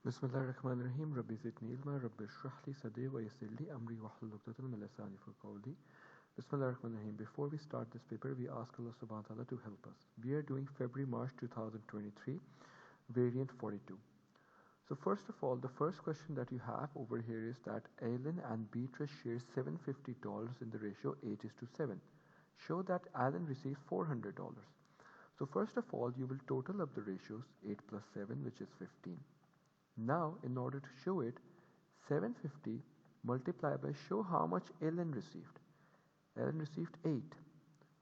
Bismillahirrahmanirrahim. Rabbi zidni ilma, Rabbi shrah li sadri wa yassir li amri wahlul 'uqdatan min lisani yafqahu qawli. Bismillahirrahmanirrahim. Before we start this paper, we ask Allah subhanahu wa ta'ala to help us. We are doing February-March 2023, variant 42. So first of all, the first question that you have over here is that Alan and Beatrice share $750 in the ratio 8:7. Show that Alan receives $400. So first of all, you will total up the ratios 8 plus 7, which is 15. Now, in order to show it, 750 multiplied by show how much Ellen received. Ellen received 8.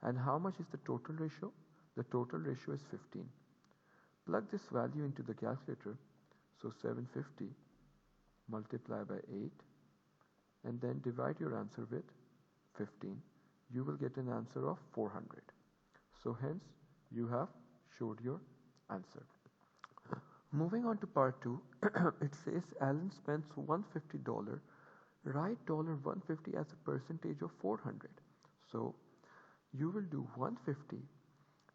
And how much is the total ratio? The total ratio is 15. Plug this value into the calculator. So 750 multiplied by 8 and then divide your answer with 15. You will get an answer of 400. So hence, you have showed your answer. Moving on to part 2, it says Alan spends $150. Write $150 as a percentage of 400. So you will do 150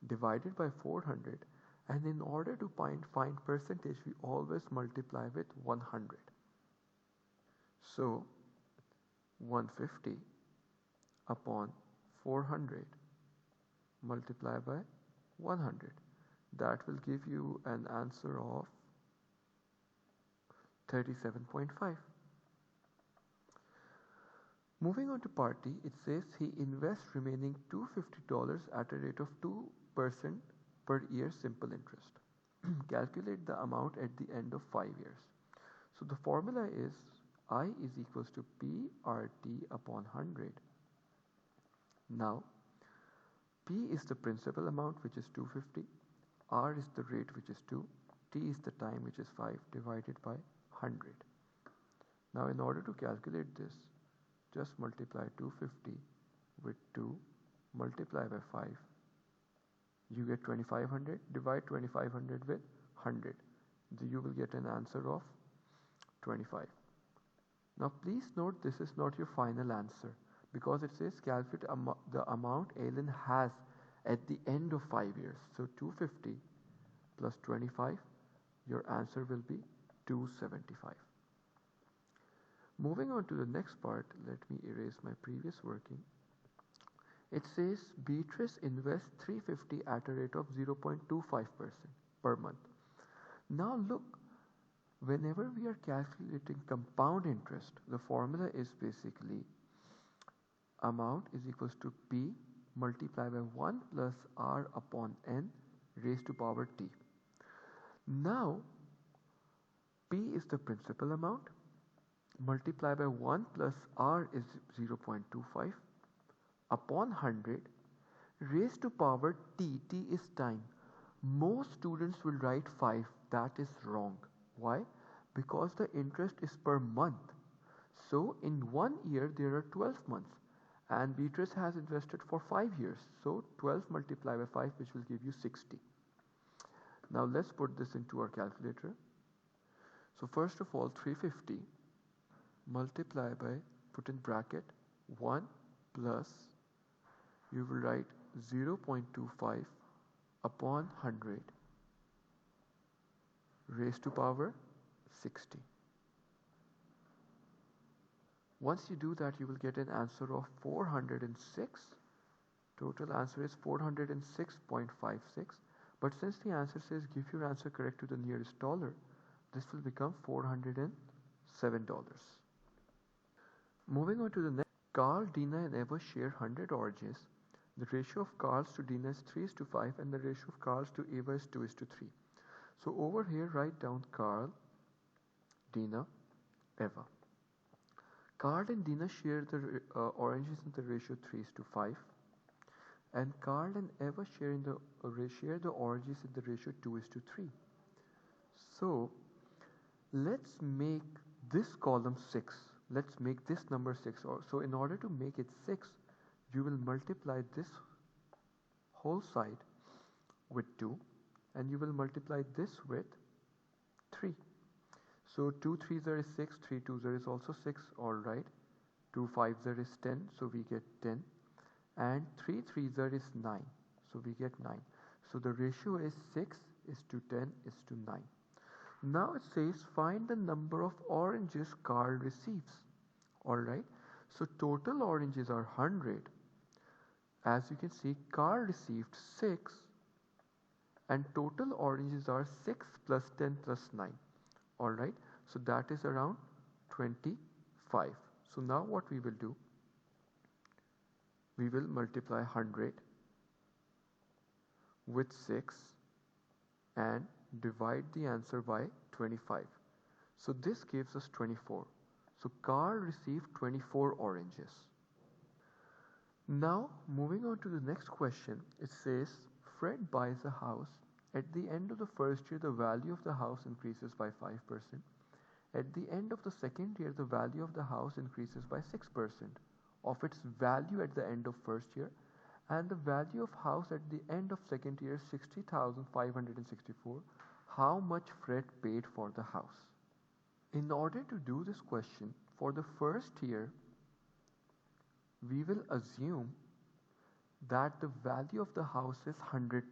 divided by 400, and in order to find percentage, we always multiply with 100. So 150 upon 400 multiplied by 100. That will give you an answer of 37.5. Moving on to part D, it says he invests remaining $250 at a rate of 2% per year simple interest. Calculate the amount at the end of 5 years. So the formula is I is equals to PRT upon 100. Now, P is the principal amount, which is 250. R is the rate, which is 2. T is the time, which is 5, divided by 100. Now, in order to calculate this, just multiply 250 with 2, multiply by 5. You get 2500. Divide 2500 with 100. You will get an answer of 25. Now, please note this is not your final answer because it says calculate the amount Alan has at the end of 5 years. So 250 plus 25, your answer will be 275. Moving on to the next part, let me erase my previous working. It says Beatrice invests $350 at a rate of 0.25% per month. Now look, whenever we are calculating compound interest, the formula is basically amount is equals to P multiplied by 1 plus R upon N raised to power T. Now, P is the principal amount, multiplied by 1 plus R is 0.25 upon 100 raised to power T. T is time. Most students will write 5. That is wrong. Why? Because the interest is per month. So, in 1 year, there are 12 months. And Beatrice has invested for 5 years. So 12 multiplied by 5, which will give you 60. Now let's put this into our calculator. So first of all, 350 multiply by, put in bracket, 1 plus, you will write 0.25 upon 100 raised to power 60. Once you do that, you will get an answer of 406. Total answer is 406.56. But since the answer says give your answer correct to the nearest dollar, this will become $407. Moving on to the next, Carl, Dina and Eva share 100 oranges. The ratio of Carl's to Dina is 3:5 and the ratio of Carl's to Eva is 2:3. So over here write down Carl, Dina, Eva. Carl and Dina share the oranges in the ratio 3:5 and Carl and Eva share the oranges in the ratio 2:3. So let's make this column 6. Let's make this number 6. So in order to make it 6, you will multiply this whole side with 2 and you will multiply this with 3. So 2 3s are 6, 3 2s is also 6, alright. 2 5s is 10, so we get 10. And 3 3s is 9, so we get 9. So the ratio is 6 is to 10 is to 9. Now it says find the number of oranges Carl receives. Alright, so total oranges are 100. As you can see, Carl received 6 and total oranges are 6 plus 10 plus 9. Alright, so that is around 25. So now what we will do, we will multiply 100 with 6 and divide the answer by 25. So this gives us 24. So Carl received 24 oranges. Now moving on to the next question, it says Fred buys a house. At the end of the first year, the value of the house increases by 5%. At the end of the second year, the value of the house increases by 6% of its value at the end of first year, and the value of house at the end of second year is 60,564. How much Fred paid for the house? In order to do this question, for the first year, we will assume that the value of the house is 100%.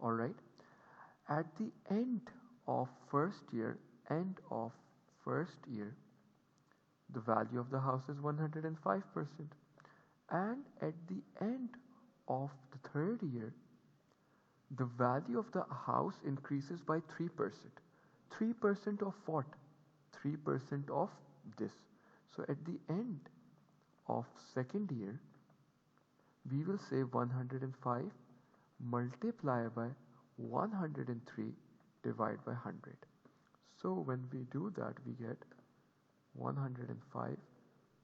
Alright, at the end of first year, the value of the house is 105%, and at the end of the third year, the value of the house increases by 3%. 3% of what? 3% of this. So at the end of second year, we will say 105 multiply by 103 divide by 100. So when we do that, we get 105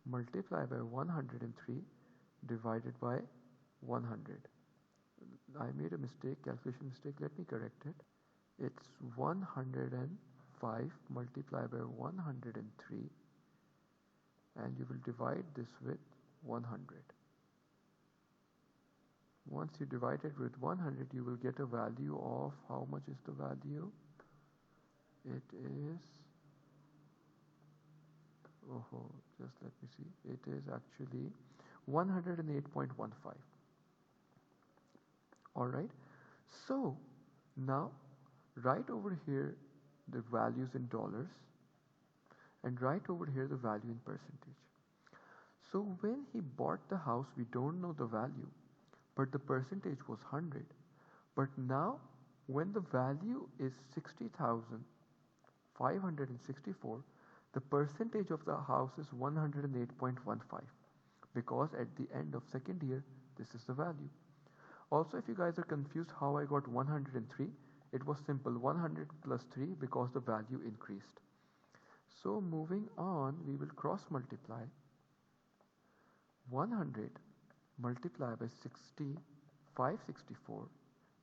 multiply by 103 divided by 100. I made a mistake, calculation mistake, let me correct it. It's 105 multiplied by 103, and you will divide this with 100. Once you divide it with 100, you will get a value of, how much is the value? It is, just let me see, it is actually 108.15. Alright, so now write over here the values in dollars and write over here the value in percentage. So when he bought the house, we don't know the value, but the percentage was 100. But now when the value is 60,564, the percentage of the house is 108.15, because at the end of second year, this is the value. Also, if you guys are confused how I got 103, it was simple, 100 plus 3, because the value increased. So moving on, we will cross multiply 100 multiply by 564,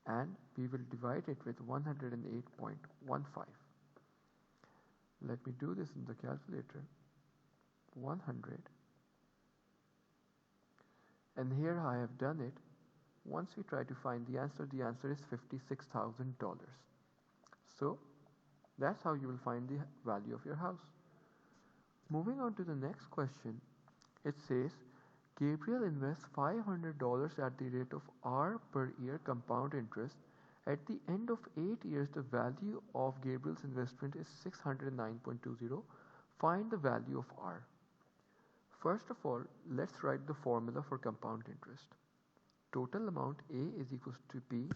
and we will divide it with 108.15. Let me do this in the calculator. 100, and here I have done it. Once we try to find the answer is $56,000. So that's how you will find the value of your house. Moving on to the next question, it says Gabriel invests $500 at the rate of R per year compound interest. At the end of 8 years, the value of Gabriel's investment is 609.20. Find the value of R. First of all, let's write the formula for compound interest. Total amount A is equals to P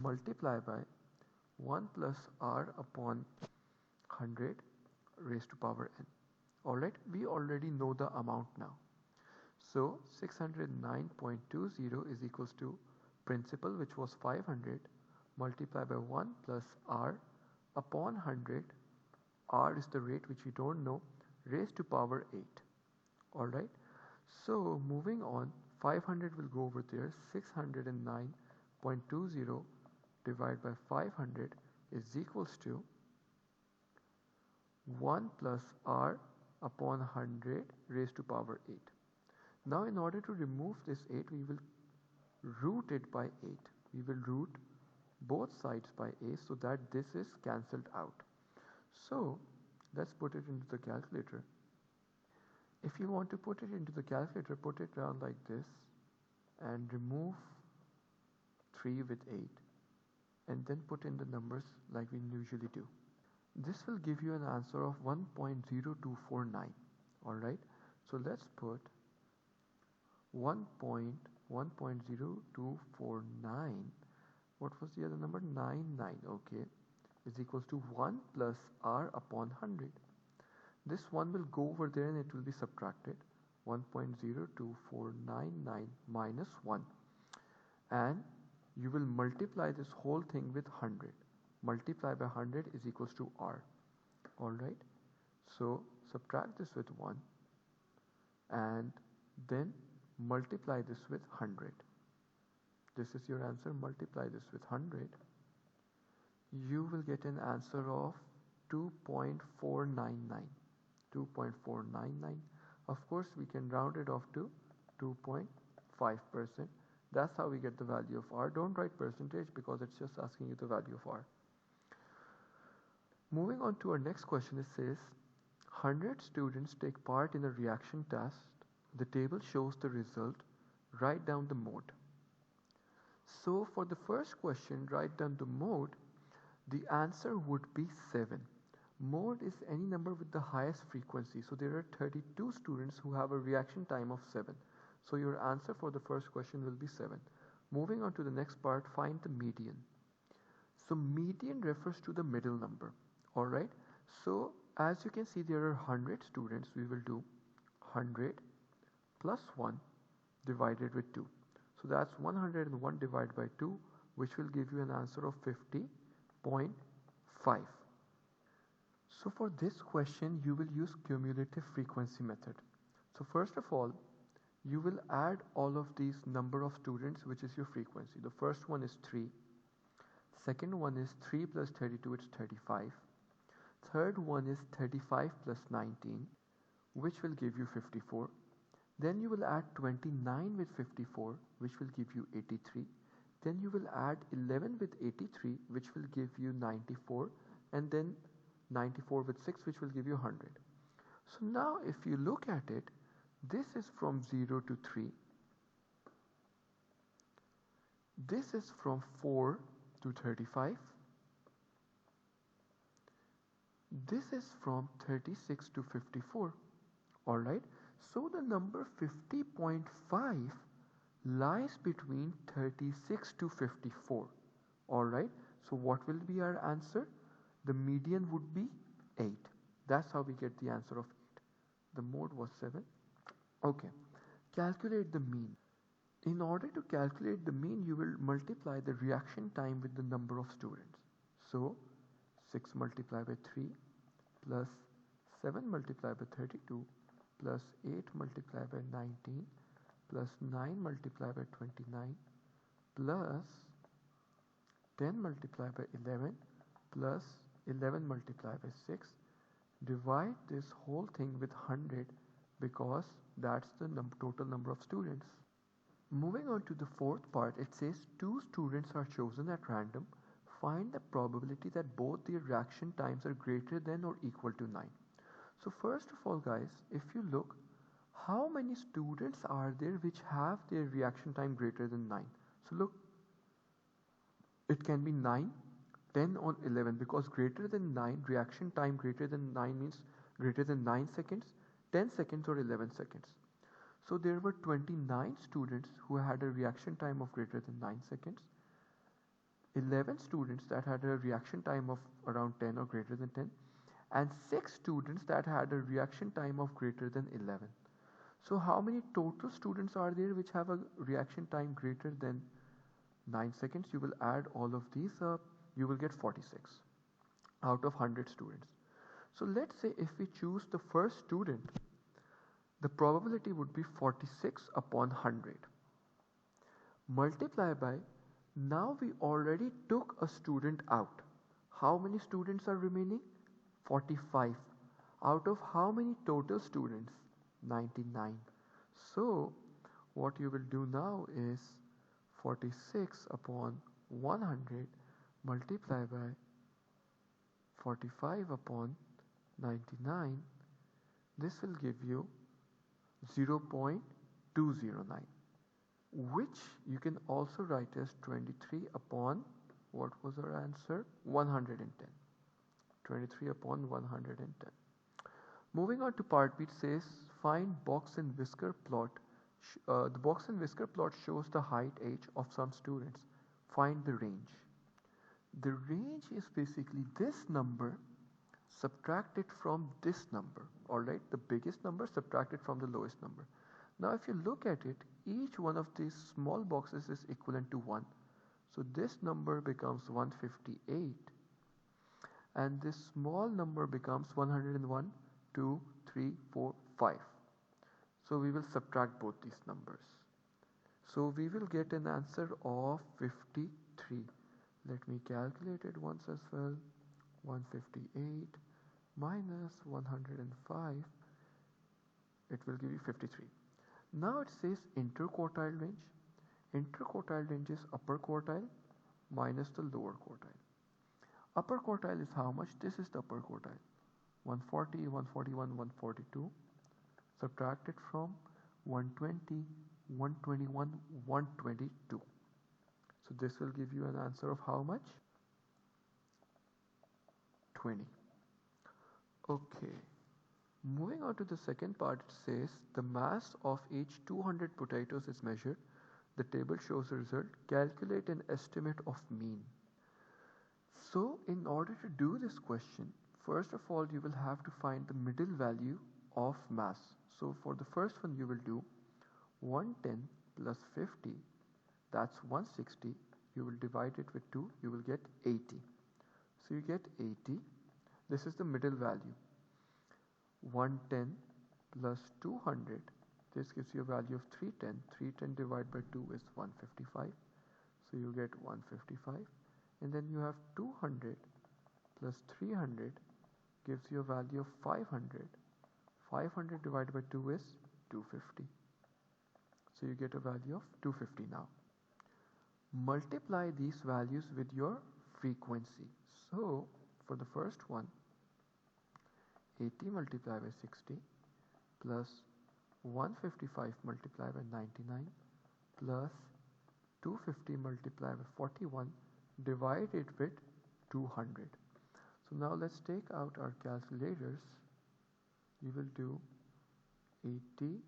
multiplied by 1 plus R upon 100 raised to power n. Alright, we already know the amount now. So 609.20 is equals to principal, which was 500, multiplied by 1 plus R upon 100. R is the rate which we don't know, raised to power 8. Alright, so moving on, 500 will go over there. 609.20 divided by 500 is equals to 1 plus R upon 100 raised to power 8. Now in order to remove this 8, we will root it by 8. We will root both sides by a, so that this is cancelled out. So let's put it into the calculator. If you want to put it into the calculator, put it down like this and remove 3 with 8 and then put in the numbers like we usually do. This will give you an answer of 1.0249. Alright, so let's put 1.0249. What was the other number? 99. Okay, is equals to 1 plus r upon 100. This one will go over there and it will be subtracted. 1.02499 minus 1, and you will multiply this whole thing with 100. Multiply by 100 is equals to r. Alright, so subtract this with 1 and then multiply this with 100. This is your answer. Multiply this with 100. You will get an answer of 2.499. 2.499. Of course, we can round it off to 2.5%. That's how we get the value of r. Don't write percentage because it's just asking you the value of r. Moving on to our next question, it says 100 students take part in a reaction test. The table shows the result. Write down the mode. So for the first question, write down the mode. The answer would be 7. Mode is any number with the highest frequency. So there are 32 students who have a reaction time of 7. So your answer for the first question will be 7. Moving on to the next part, find the median. So median refers to the middle number. Alright, so as you can see, there are 100 students. We will do 100 plus 1 divided with 2. So that's 101 divided by 2, which will give you an answer of 50.5. So for this question, you will use cumulative frequency method. So first of all, you will add all of these number of students, which is your frequency. The first one is 3. Second one is 3 plus 32, it's 35. Third one is 35 plus 19, which will give you 54. Then you will add 29 with 54, which will give you 83. Then you will add 11 with 83, which will give you 94. And then 94 with 6, which will give you 100. So now if you look at it, this is from 0 to 3. This is from 4 to 35. This is from 36 to 54. Alright, so the number 50.5 lies between 36 to 54. Alright, so what will be our answer? The median would be 8. That's how we get the answer of 8. The mode was 7. Okay, calculate the mean. In order to calculate the mean, you will multiply the reaction time with the number of students. So 6 multiplied by 3 plus 7 multiplied by 32 plus 8 multiplied by 19 plus 9 multiplied by 29 plus 10 multiplied by 11 plus 11 multiplied by 6. Divide this whole thing with 100 because that's the total number of students. Moving on to the fourth part, it says 2 students are chosen at random. Find the probability that both their reaction times are greater than or equal to 9. So first of all guys, if you look, how many students are there which have their reaction time greater than 9? So look, it can be 9, 10 or 11 because greater than 9, reaction time greater than 9 means greater than 9 seconds, 10 seconds or 11 seconds. So there were 29 students who had a reaction time of greater than 9 seconds, 11 students that had a reaction time of around 10 or greater than 10, and 6 students that had a reaction time of greater than 11. So how many total students are there which have a reaction time greater than 9 seconds? You will add all of these up, you will get 46 out of 100 students. So let's say if we choose the first student, the probability would be 46 upon 100. Multiply by, now we already took a student out. How many students are remaining? 45. Out of how many total students? 99. So what you will do now is 46 upon 100 multiply by 45 upon 99. This will give you 0.209, which you can also write as 23 upon What was our answer? 110. 23 upon 110. Moving on to part B, it says find box and whisker plot. The box and whisker plot shows the height age of some students. Find the range. The range is basically this number subtracted from this number. Alright, the biggest number subtracted from the lowest number. Now if you look at it, each one of these small boxes is equivalent to 1. So this number becomes 158 and this small number becomes 101, 2, 3, 4, 5. So we will subtract both these numbers. So we will get an answer of 53. Let me calculate it once as well. 158 minus 105, it will give you 53. Now it says interquartile range. Interquartile range is upper quartile minus the lower quartile. Upper quartile is how much? This is the upper quartile. 140, 141, 142. Subtracted from 120, 121, 122. So this will give you an answer of how much? 20. Okay. Moving on to the second part, it says the mass of each 200 potatoes is measured. The table shows the result. Calculate an estimate of mean. So in order to do this question, first of all you will have to find the middle value of mass. So for the first one you will do 110 plus 50, that's 160. You will divide it with 2, you will get 80. So you get 80. This is the middle value. 110 plus 200, this gives you a value of 310. 310 divided by 2 is 155. So you get 155. And then you have 200 plus 300 gives you a value of 500. 500 divided by 2 is 250. So you get a value of 250 now. Multiply these values with your frequency. So for the first one, 80 multiplied by 60 plus 155 multiplied by 99 plus 250 multiplied by 41 divided with 200. So now let's take out our calculators. You will do 80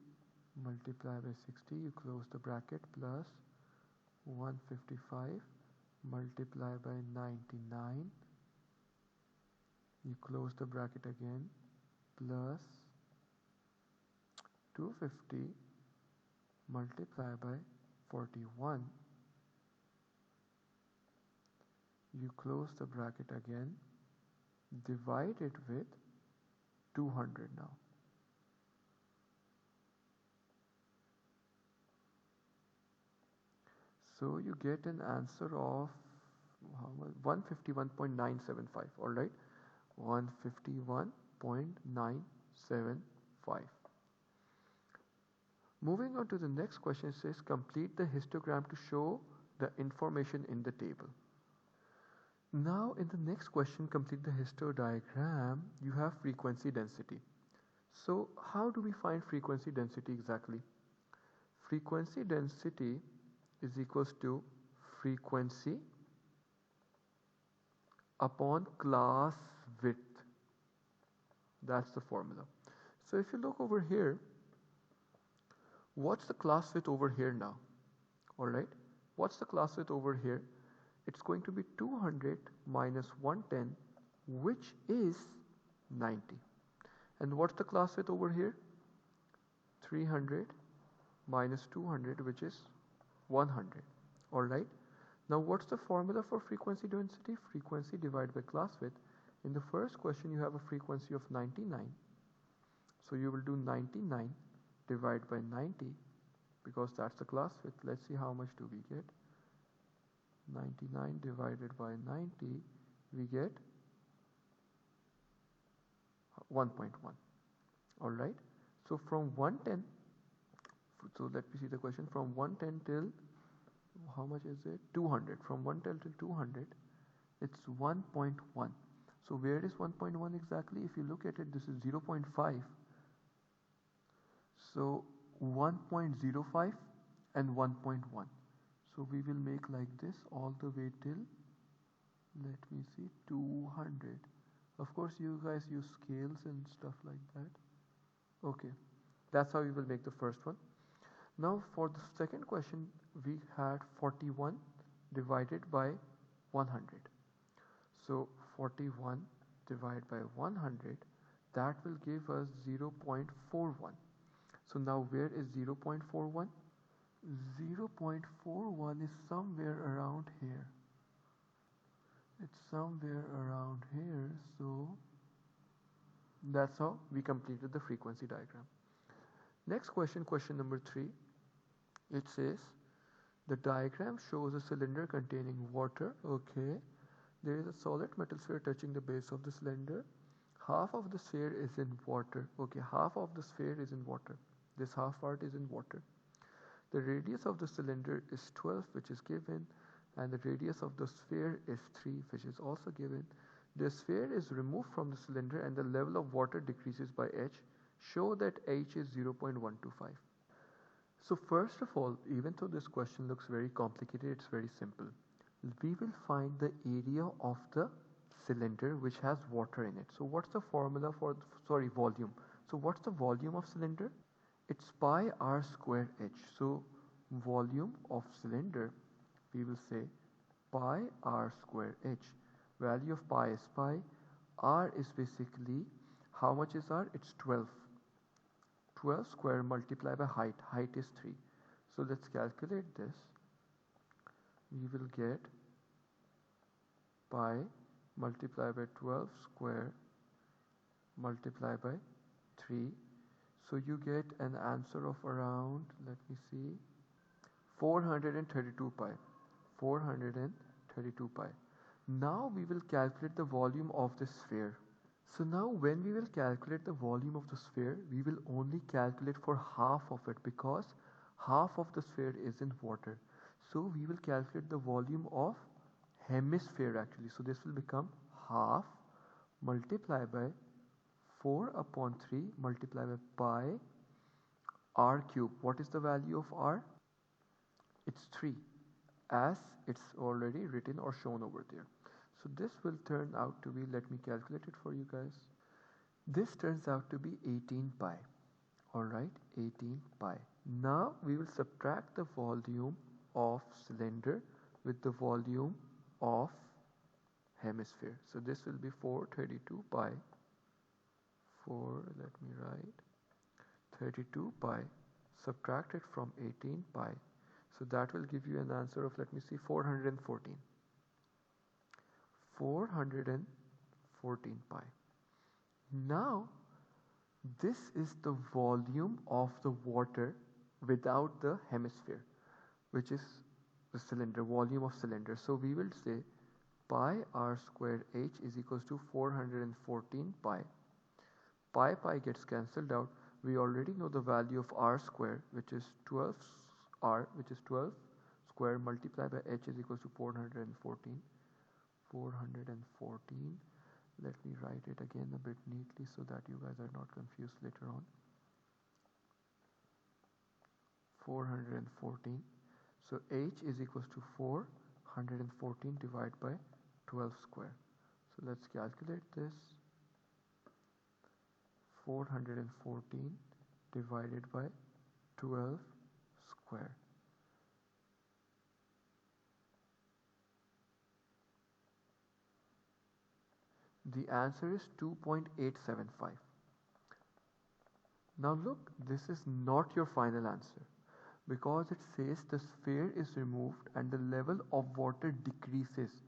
multiplied by 60, you close the bracket, plus 155 multiplied by 99, you close the bracket again, plus 250 multiplied by 41, you close the bracket again, divide it with 200 now. So you get an answer of 151.975. Alright, 151.975. Moving on to the next question, it says complete the histogram to show the information in the table. Now in the next question, complete the histodiagram. You have frequency density. So how do we find frequency density exactly? Frequency density is equals to frequency upon class width. That's the formula. So if you look over here, what's the class width over here now? Alright, what's the class width over here? It's going to be 200 minus 110, which is 90. And what's the class width over here? 300 minus 200, which is 100. Alright, now what's the formula for frequency density? Frequency divided by class width. In the first question you have a frequency of 99, so you will do 99 divided by 90 because that's the class width. Let's see how much do we get. 99 divided by 90, we get 1.1. Alright, so from 110, so let me see the question, from 110 till how much is it? 200. From 110 till 200, it's 1.1. So where is 1.1 exactly? If you look at it, this is 0.5. So 1.05 and 1.1. So we will make like this all the way till Let me see, 200. Of course you guys use scales and stuff like that. Okay, that's how we will make the first one. Now for the second question, we had 41 divided by 100. So 41 divided by 100, that will give us 0.41. So now where is 0.41? 0.41 is somewhere around here. It's somewhere around here, so that's how we completed the frequency diagram. Next question, question number 3. It says the diagram shows a cylinder containing water. Okay, there is a solid metal sphere touching the base of the cylinder. Half of the sphere is in water. Okay, half of the sphere is in water. This half part is in water. The radius of the cylinder is 12, which is given, and the radius of the sphere is 3, which is also given. The sphere is removed from the cylinder and the level of water decreases by h. Show that h is 0.125. So first of all, even though this question looks very complicated, it's very simple. We will find the area of the cylinder which has water in it. So what's the formula for, volume. So what's the volume of cylinder? It's pi r square h. So volume of cylinder, we will say pi r square h. Value of pi is pi. R is basically, how much is r? It's 12. 12 square multiplied by height. Height is 3. So let's calculate this. We will get pi multiplied by 12 square multiplied by 3. So you get an answer of around, let me see, 432 pi. 432 pi. Now we will calculate the volume of the sphere. So now when we will calculate the volume of the sphere, we will only calculate for half of it because half of the sphere is in water. So we will calculate the volume of hemisphere actually. So this will become half multiplied by 4 upon 3 multiplied by pi r cube. What is the value of r? It's 3, as it's already written or shown over there. So this will turn out to be, let me calculate it for you guys. This turns out to be 18 pi. Alright, 18 pi. Now we will subtract the volume of cylinder with the volume of hemisphere. So this will be 432 pi. Let me write 32 pi subtracted from 18 pi. So that will give you an answer of, let me see, 414. 414 pi. Now this is the volume of the water without the hemisphere, which is the cylinder, volume of cylinder. So we will say pi r square h is equals to 414 pi. Pi gets cancelled out. We already know the value of r square, which is 12 square multiplied by h is equals to 414. 414. Let me write it again a bit neatly so that you guys are not confused later on. 414. So h is equals to 414 divided by 12 square. So let's calculate this. 414 divided by 12 square. The answer is 2.875. Now look, this is not your final answer because it says the sphere is removed and the level of water decreases.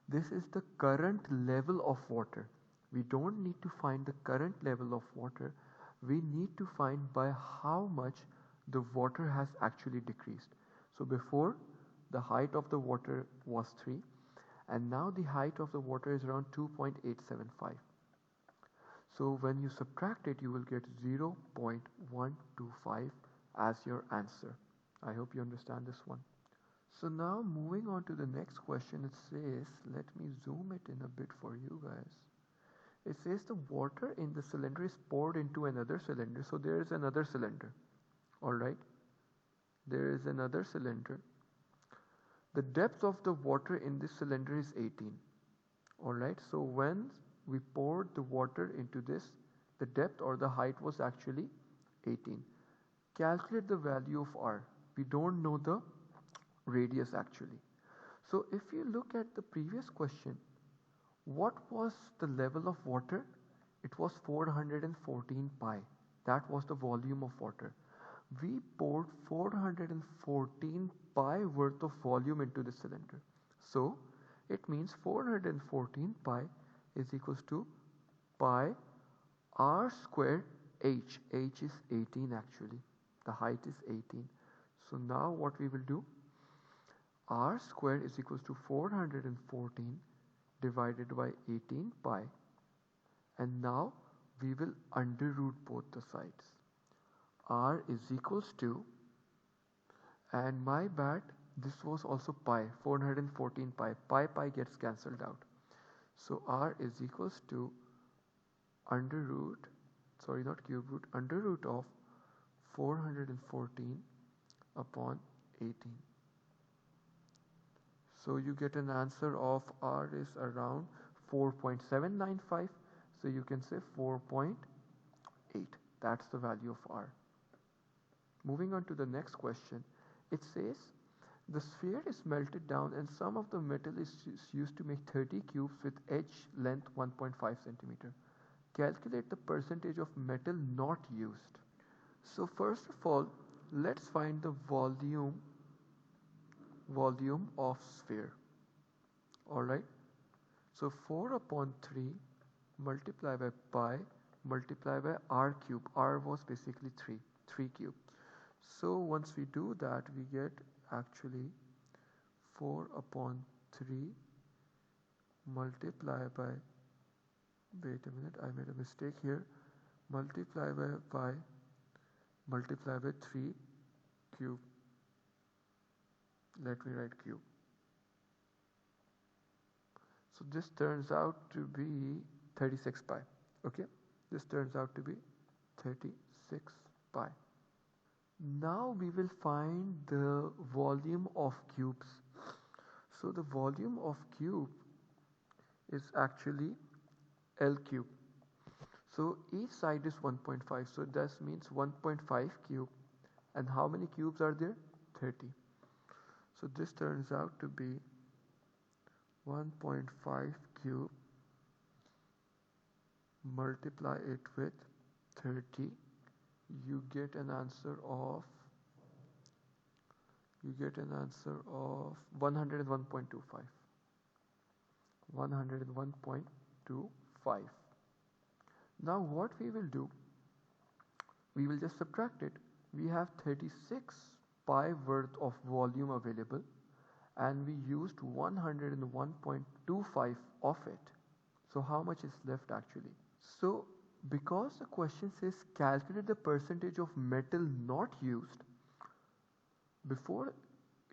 This is the current level of water. We don't need to find the current level of water. We need to find by how much the water has actually decreased. So before, the height of the water was 3. And now the height of the water is around 2.875. So when you subtract it, you will get 0.125 as your answer. I hope you understand this one. So now moving on to the next question, it says, let me zoom it in a bit for you guys. It says the water in the cylinder is poured into another cylinder. So there is another cylinder. Alright. There is another cylinder. The depth of the water in this cylinder is 18. Alright, so when we poured the water into this, the depth or the height was actually 18. Calculate the value of r. We don't know the radius actually. So if you look at the previous question, what was the level of water? It was 414 pi. That was the volume of water. We poured 414 pi worth of volume into the cylinder. So it means 414 pi is equals to pi r square h. H is 18 actually. The height is 18. So now what we will do? R square is equals to 414 divided by 18 pi. And now we will under root both the sides. R is equals to, and my bad, this was also pi, 414 pi. Pi gets cancelled out. So R is equals to under root, sorry not cube root, under root of 414 upon 18. So you get an answer of R is around 4.795. So you can say 4.8. That's the value of R. Moving on to the next question. It says the sphere is melted down and some of the metal is used to make 30 cubes with edge length 1.5 centimeter. Calculate the percentage of metal not used. So first of all, let's find the volume of sphere. Alright. So 4 upon 3 multiply by pi multiply by r cube. R was basically 3 cube. So once we do that, we get actually 4 upon 3 multiply by, wait a minute, I made a mistake here, multiply by pi multiply by 3 cube. Let me write cube. So this turns out to be 36 pi. Okay, this turns out to be 36 pi. Now we will find the volume of cubes. So the volume of cube is actually L cube. So each side is 1.5. So that means 1.5 cube. And how many cubes are there? 30. So this turns out to be 1.5 cube. Multiply it with 30. You get an answer of 101.25. 101.25. Now what we will do, we will just subtract it. We have 36 pi worth of volume available and we used 101.25 of it. So how much is left actually? So because the question says calculate the percentage of metal not used, before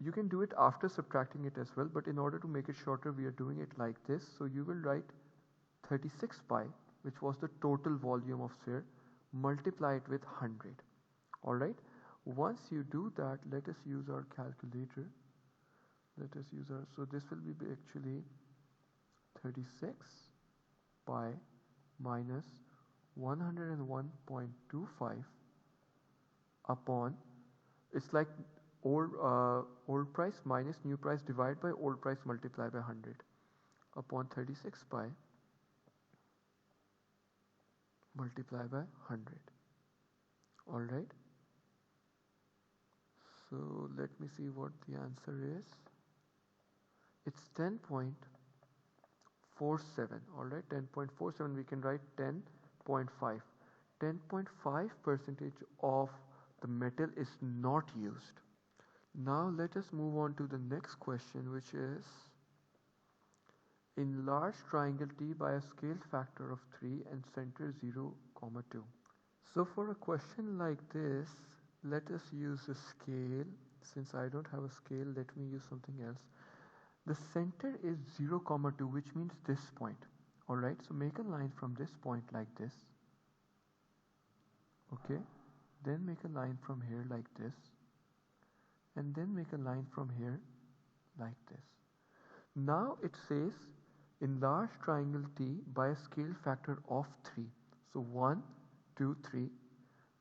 you can do it after subtracting it as well, but in order to make it shorter we are doing it like this. So you will write 36 pi, which was the total volume of sphere, multiply it with 100. Alright, once you do that, let us use our calculator. So this will be actually 36 pi minus 101.25 upon, it's like old price minus new price divided by old price multiplied by 100 upon 36 pi multiplied by 100. Alright, so let me see what the answer is. It's 10.47. Alright, 10.47, we can write 10.5. 10.5% of the metal is not used. Now let us move on to the next question, which is enlarge triangle T by a scale factor of 3 and center 0, 2. So for a question like this, let us use a scale. Since I don't have a scale, let me use something else. The center is 0, 2, which means this point. Alright, so make a line from this point like this. Okay, then make a line from here like this. And then make a line from here like this. Now it says Enlarge triangle T by a scale factor of 3. So 1, 2, 3.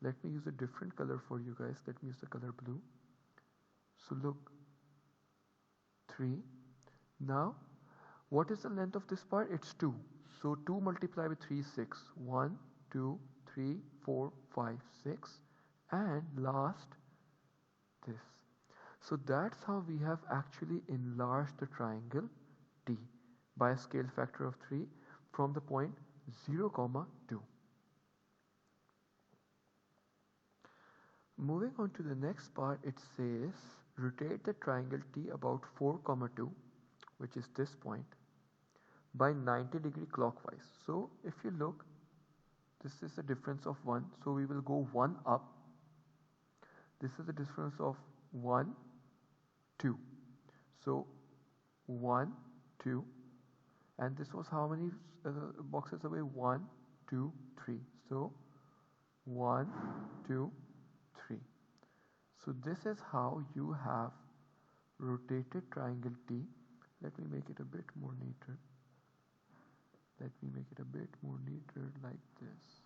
Let me use a different color for you guys. Let me use the color blue. So look, 3. Now, what is the length of this part? It's 2. So 2 multiplied by 3 is 6. 1, 2, 3, 4, 5, 6. And last, this. So that's how we have actually enlarged the triangle T by a scale factor of 3 from the point 0, 2. Moving on to the next part, it says rotate the triangle T about 4, 2, which is this point, by 90° clockwise. So if you look, this is a difference of 1, so we will go 1 up. This is the difference of 1, 2. So 1, 2, and this was how many boxes away? 1, 2, 3. So 1, 2, 3. So this is how you have rotated triangle T. Let me make it a bit more neater. Let me make it a bit more neater like this.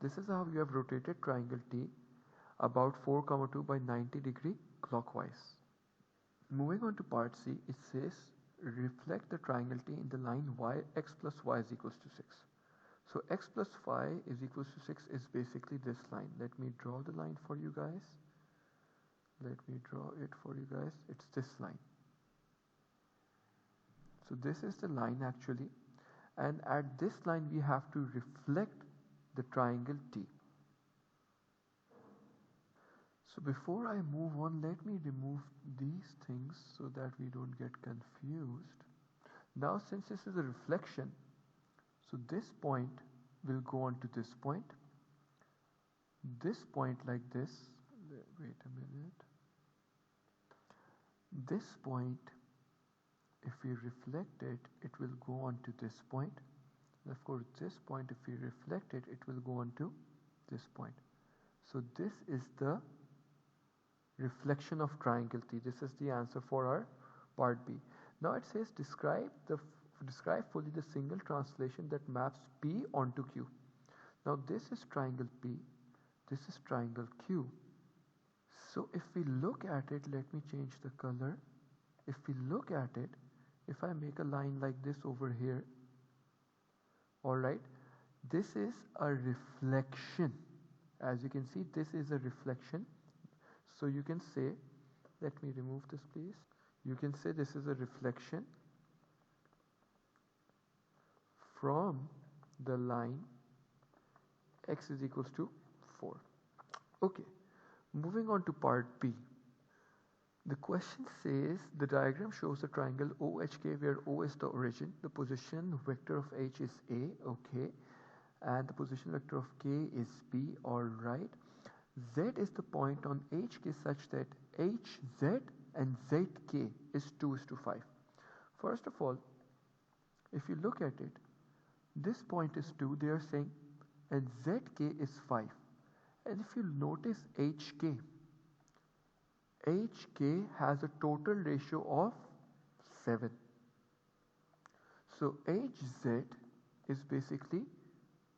This is how you have rotated triangle T about 4, 2 by 90° clockwise. Moving on to part C, it says reflect the triangle T in the line x plus y is equals to 6. So x plus y is equals to 6 is basically this line. Let me draw the line for you guys. Let me draw it for you guys. It's this line. So this is the line actually, and at this line we have to reflect the triangle T. So before I move on, let me remove these things so that we don't get confused. Now since this is a reflection, so this point will go on to this point like this. Wait a minute. This point, if we reflect it, it will go on to this point. And of course this point, if we reflect it, it will go on to this point. So this is the reflection of triangle T. This is the answer for our part B. Now it says describe fully the single translation that maps P onto Q. Now this is triangle P, this is triangle Q. So if we look at it, let me change the color. If we look at it, if I make a line like this over here, alright, this is a reflection. As you can see, this is a reflection. So you can say, let me remove this please. You can say this is a reflection from the line x is equals to 4. Okay, moving on to part B. The question says the diagram shows a triangle OHK where O is the origin, the position vector of H is A, okay, and the position vector of K is B, alright. Z is the point on HK such that HZ and ZK is 2:5. First of all, if you look at it, this point is 2, they are saying, and ZK is 5. And if you notice HK has a total ratio of 7. So HZ is basically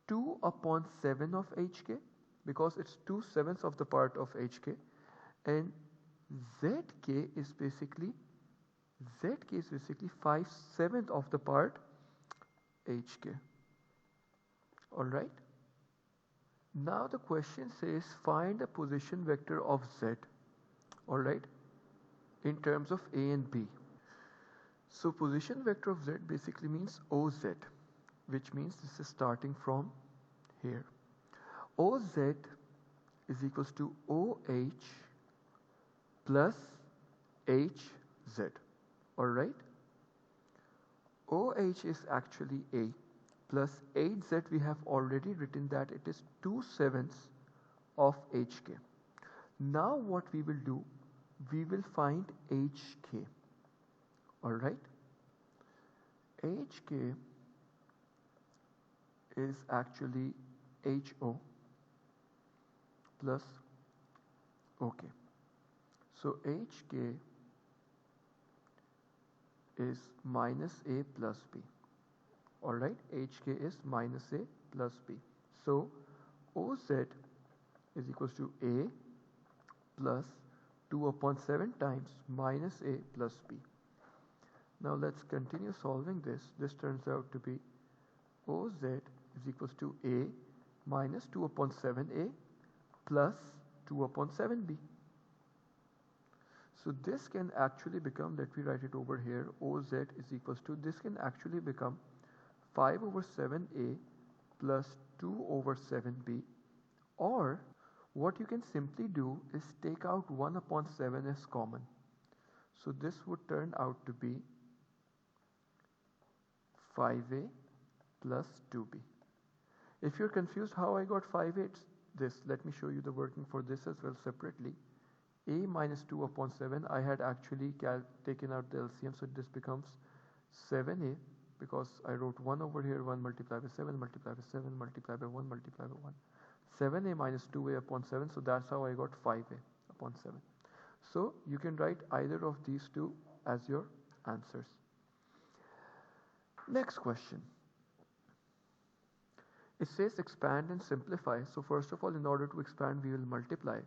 2 upon 7 of HK, because it's 2/7 of the part of HK, and ZK is basically 5/7 of the part HK. Alright. Now the question says find the position vector of Z, alright, in terms of A and B. So position vector of Z basically means OZ, which means this is starting from here. OZ is equals to OH plus HZ, alright. OH is actually A, plus HZ we have already written that it is 2/7 of HK. Now what we will do, we will find HK, alright. HK is actually HO plus OK. So HK is minus a plus b. Alright, hk is minus a plus b. So OZ is equals to a plus 2 upon 7 times minus a plus b. Now let's continue solving this. This turns out to be OZ is equals to a minus 2 upon 7a plus 2 upon 7b. So this can actually become, let me write it over here, OZ is equals to, this can actually become 5 over 7a plus 2 over 7b, or what you can simply do is take out 1 upon 7 as common. So this would turn out to be 5a plus 2b. If you're confused how I got 5a, it's this. Let me show you the working for this as well separately. A minus 2 upon 7, I had actually taken out the LCM, so this becomes 7a, because I wrote 1 over here, 1 multiplied by 7, multiplied by 7, multiplied by 1, multiplied by 1. 7a minus 2a upon 7, so that's how I got 5a upon 7. So you can write either of these two as your answers. Next question. It says expand and simplify. So first of all, in order to expand, we will multiply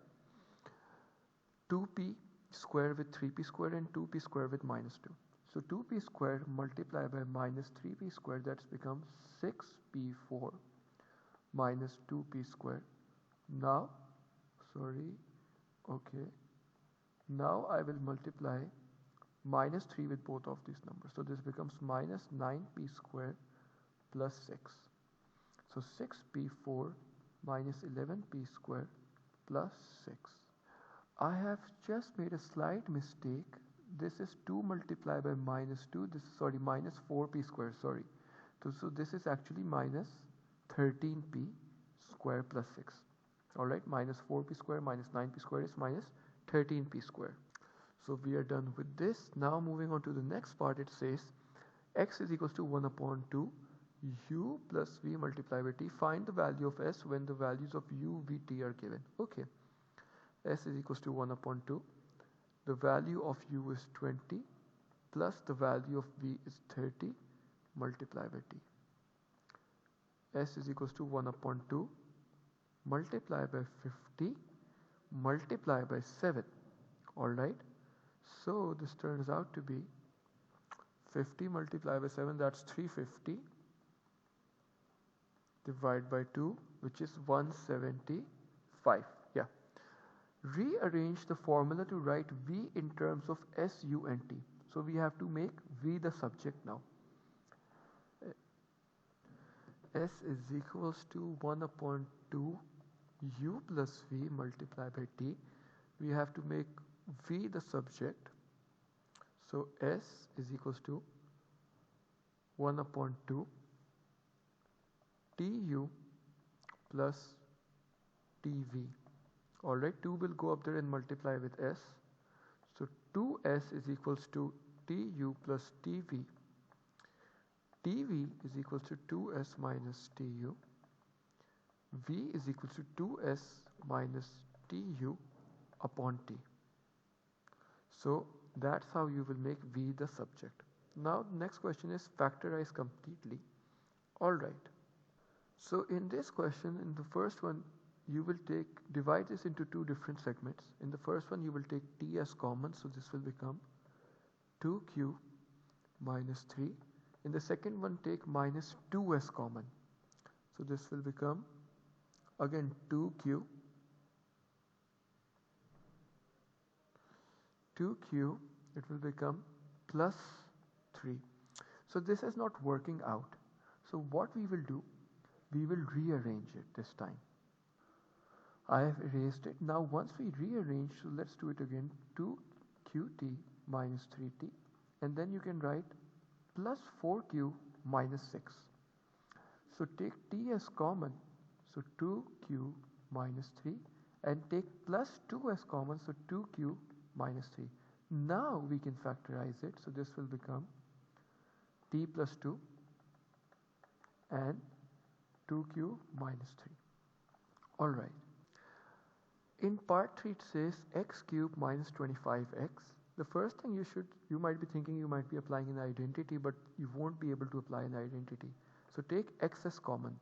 2p square with 3p square and 2p square with minus 2. So 2p square multiplied by minus 3p square, that becomes 6p4 minus 2p square. Now I will multiply minus 3 with both of these numbers. So this becomes minus 9p square plus 6. So 6p4 minus 11p square plus 6. I have just made a slight mistake. This is 2 multiplied by minus 2. This is minus 4p square. So this is actually minus 13p square plus 6. Alright, minus 4p square minus 9p square is minus 13p square. So we are done with this. Now moving on to the next part, it says x is equals to 1 upon 2 u plus v multiplied by t. Find the value of s when the values of u, v, t are given. Okay, s is equals to 1 upon 2. The value of u is 20 plus the value of v is 30 multiplied by t. S is equals to 1 upon 2 multiplied by 50 multiplied by 7. Alright, so this turns out to be 50 multiplied by 7, that's 350, divided by 2, which is 175. Yeah. Rearrange the formula to write v in terms of s, u and t. So we have to make v the subject now. S is equals to 1 upon 2 u plus v multiplied by t. We have to make v the subject. So S is equals to 1 upon 2 tu plus tv. Alright, 2 will go up there and multiply with s. So 2s is equals to tu plus tv. tv is equals to 2s minus tu. v is equals to 2s minus tu upon t. So that's how you will make v the subject. Now the next question is factorize completely. Alright. So in this question, in the first one, you will divide this into two different segments. In the first one, you will take t as common, so this will become 2q minus 3. In the second one, take minus 2 as common. So this will become again 2q, it will become plus 3. So this is not working out. So what we will do, we will rearrange it this time. I have erased it. Now once we rearrange, so let's do it again. 2qt minus 3t, and then you can write plus 4q minus 6. So take t as common, so 2q minus 3, and take plus 2 as common, so 2q minus 3. Now we can factorize it, so this will become t plus 2 and 2q minus 3. Alright. In part 3 it says x cubed minus 25x The first thing you might be thinking you might be applying an identity, but you won't be able to apply an identity. So take x as common.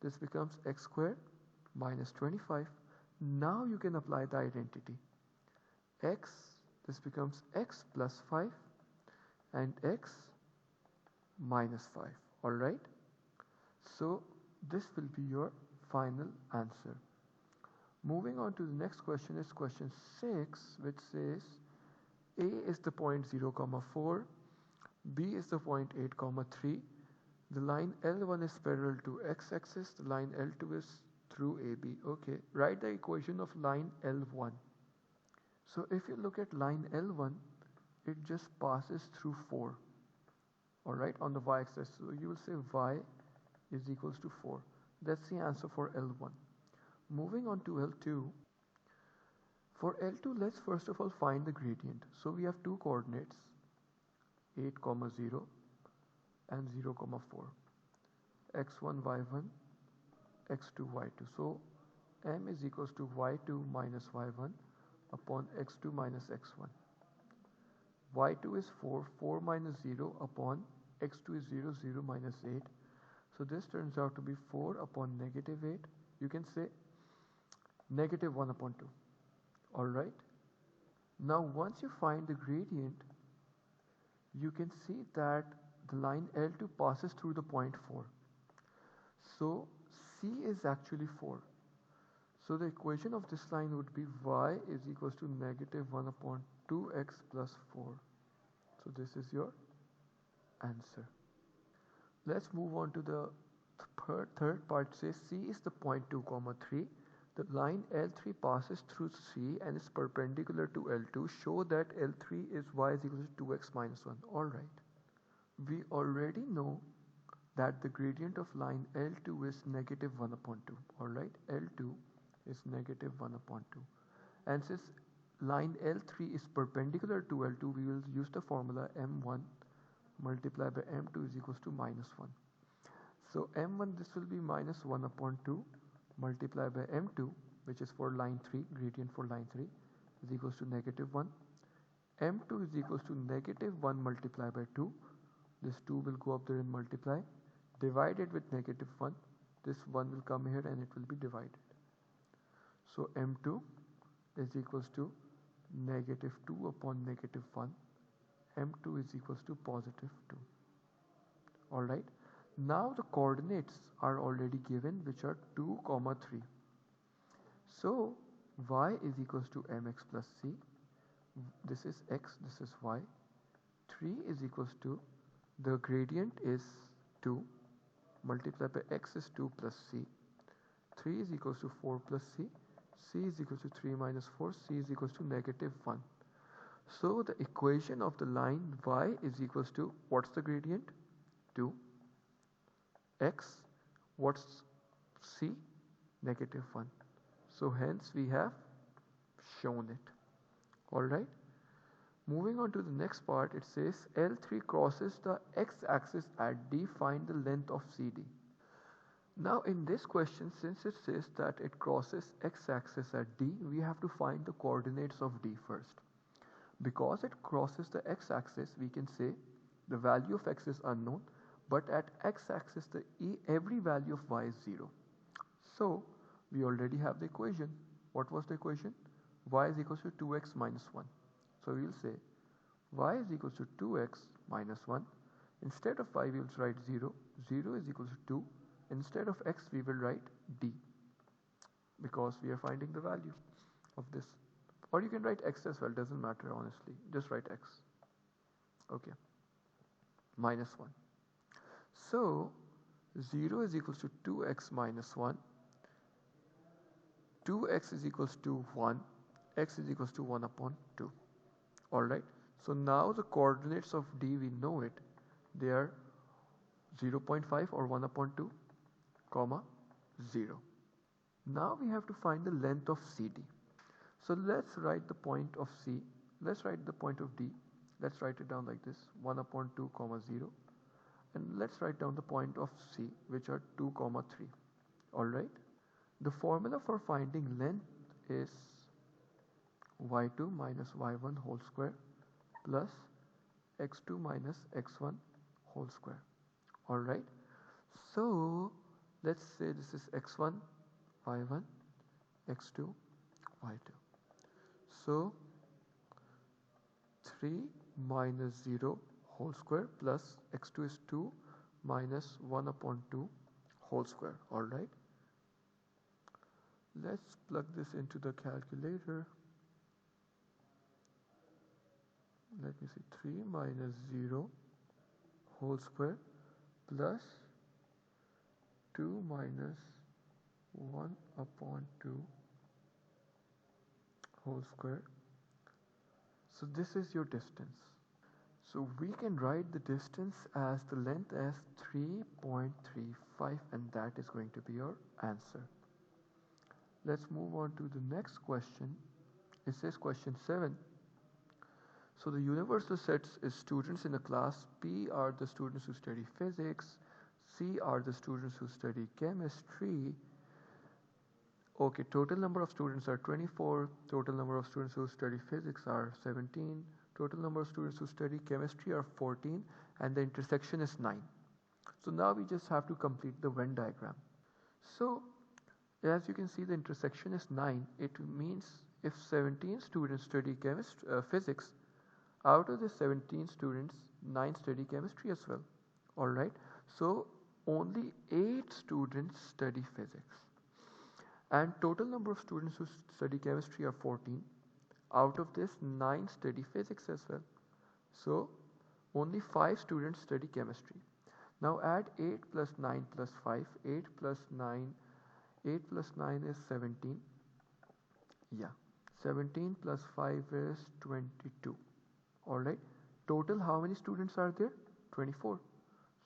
This becomes x squared minus 25. Now you can apply the identity. X, this becomes x plus 5 and x minus 5. Alright. So this will be your final answer. Moving on to the next question is question 6, which says A is the point 0, 4, B is the point 8, 3. The line L1 is parallel to x-axis, the line L2 is through AB. Okay, write the equation of line L1. So if you look at line L1, it just passes through 4. Alright, on the y-axis. So you will say y is equals to 4. That's the answer for L1. Moving on to L2. For L2, let's first of all find the gradient. So we have two coordinates, 8, 0 and 0, 4. x1, y1, x2, y2. So m is equals to y2 minus y1 upon x2 minus x1. y2 is 4, 4 minus 0 upon x2 is 0, 0 minus 8. So this turns out to be 4 upon negative 8. You can say negative 1 upon 2. Alright. Now once you find the gradient, you can see that the line L2 passes through the point 4. So C is actually 4. So the equation of this line would be y is equals to negative 1 upon 2x plus 4. So this is your answer. Let's move on to the third part. Says C is the point 2, 3. The line L3 passes through C and is perpendicular to L2. Show that L3 is y is equal to 2x minus 1. Alright. We already know that the gradient of line L2 is negative 1 upon 2. Alright. L2 is negative 1 upon 2. And since line L3 is perpendicular to L2, we will use the formula m1 multiplied by m2 is equals to minus 1. So m1, this will be minus 1 upon 2 multiplied by m2, which is for line 3, gradient for line 3, is equals to negative 1. m2 is equals to negative 1 multiplied by 2. This 2 will go up there and multiply. Divided with negative 1. This 1 will come here and it will be divided. So m2 is equals to negative 2 upon negative 1. m2 is equals to positive 2. Alright. Now the coordinates are already given, which are 2, 3. So y is equals to mx plus c. This is x, this is y. 3 is equals to, the gradient is 2 multiplied by x is 2 plus c. 3 is equals to 4 plus c. C is equals to 3 minus 4. C is equals to negative 1. So the equation of the line y is equals to, what's the gradient? 2. X, what's c? Negative 1. So hence we have shown it. Alright. Moving on to the next part, it says L3 crosses the x-axis at D, find the length of CD. Now in this question, since it says that it crosses x-axis at D, we have to find the coordinates of D first. Because it crosses the x-axis, we can say the value of x is unknown, but at x-axis every value of y is 0. So we already have the equation. What was the equation? Y is equals to 2x minus 1. So we will say y is equals to 2x minus 1. Instead of y we will write 0. 0 is equals to 2. Instead of x we will write d, because we are finding the value of this. Or you can write x as well, doesn't matter honestly. Just write x. Okay. Minus 1. So 0 is equals to 2x minus 1. 2x is equals to 1. X is equals to 1 upon 2. Alright. So now the coordinates of D, we know it. They are 0.5 or 1 upon 2, comma 0. Now we have to find the length of CD. So let's write the point of C. Let's write the point of D. Let's write it down like this, 1 upon 2, comma 0. And let's write down the point of C, which are 2, comma 3. Alright. The formula for finding length is y2 minus y1 whole square plus x2 minus x1 whole square. Alright, so let's say this is x1 y1 x2 y2. So 3 minus 0 whole square plus x2 is 2 minus 1 upon 2 whole square. Alright, let's plug this into the calculator. Let me see, 3 minus 0 whole square plus 2 minus 1 upon 2 whole square. So this is your distance. So we can write the distance as the length as 3.35, and that is going to be your answer. Let's move on to the next question. It says question 7. So the universal sets is students in a class. P are the students who study physics. C are the students who study chemistry. Okay, total number of students are 24. Total number of students who study physics are 17. Total number of students who study chemistry are 14, and the intersection is 9. So now we just have to complete the Venn diagram. So as you can see, the intersection is 9. It means if 17 students study physics, out of the 17 students, 9 study chemistry as well. Alright, so only 8 students study physics. And total number of students who study chemistry are 14. Out of this, 9 study physics as well. So only 5 students study chemistry. Now add 8 plus 9 plus 5. 8 plus 9 is 17. Yeah, 17 plus 5 is 22. Alright, total how many students are there? 24.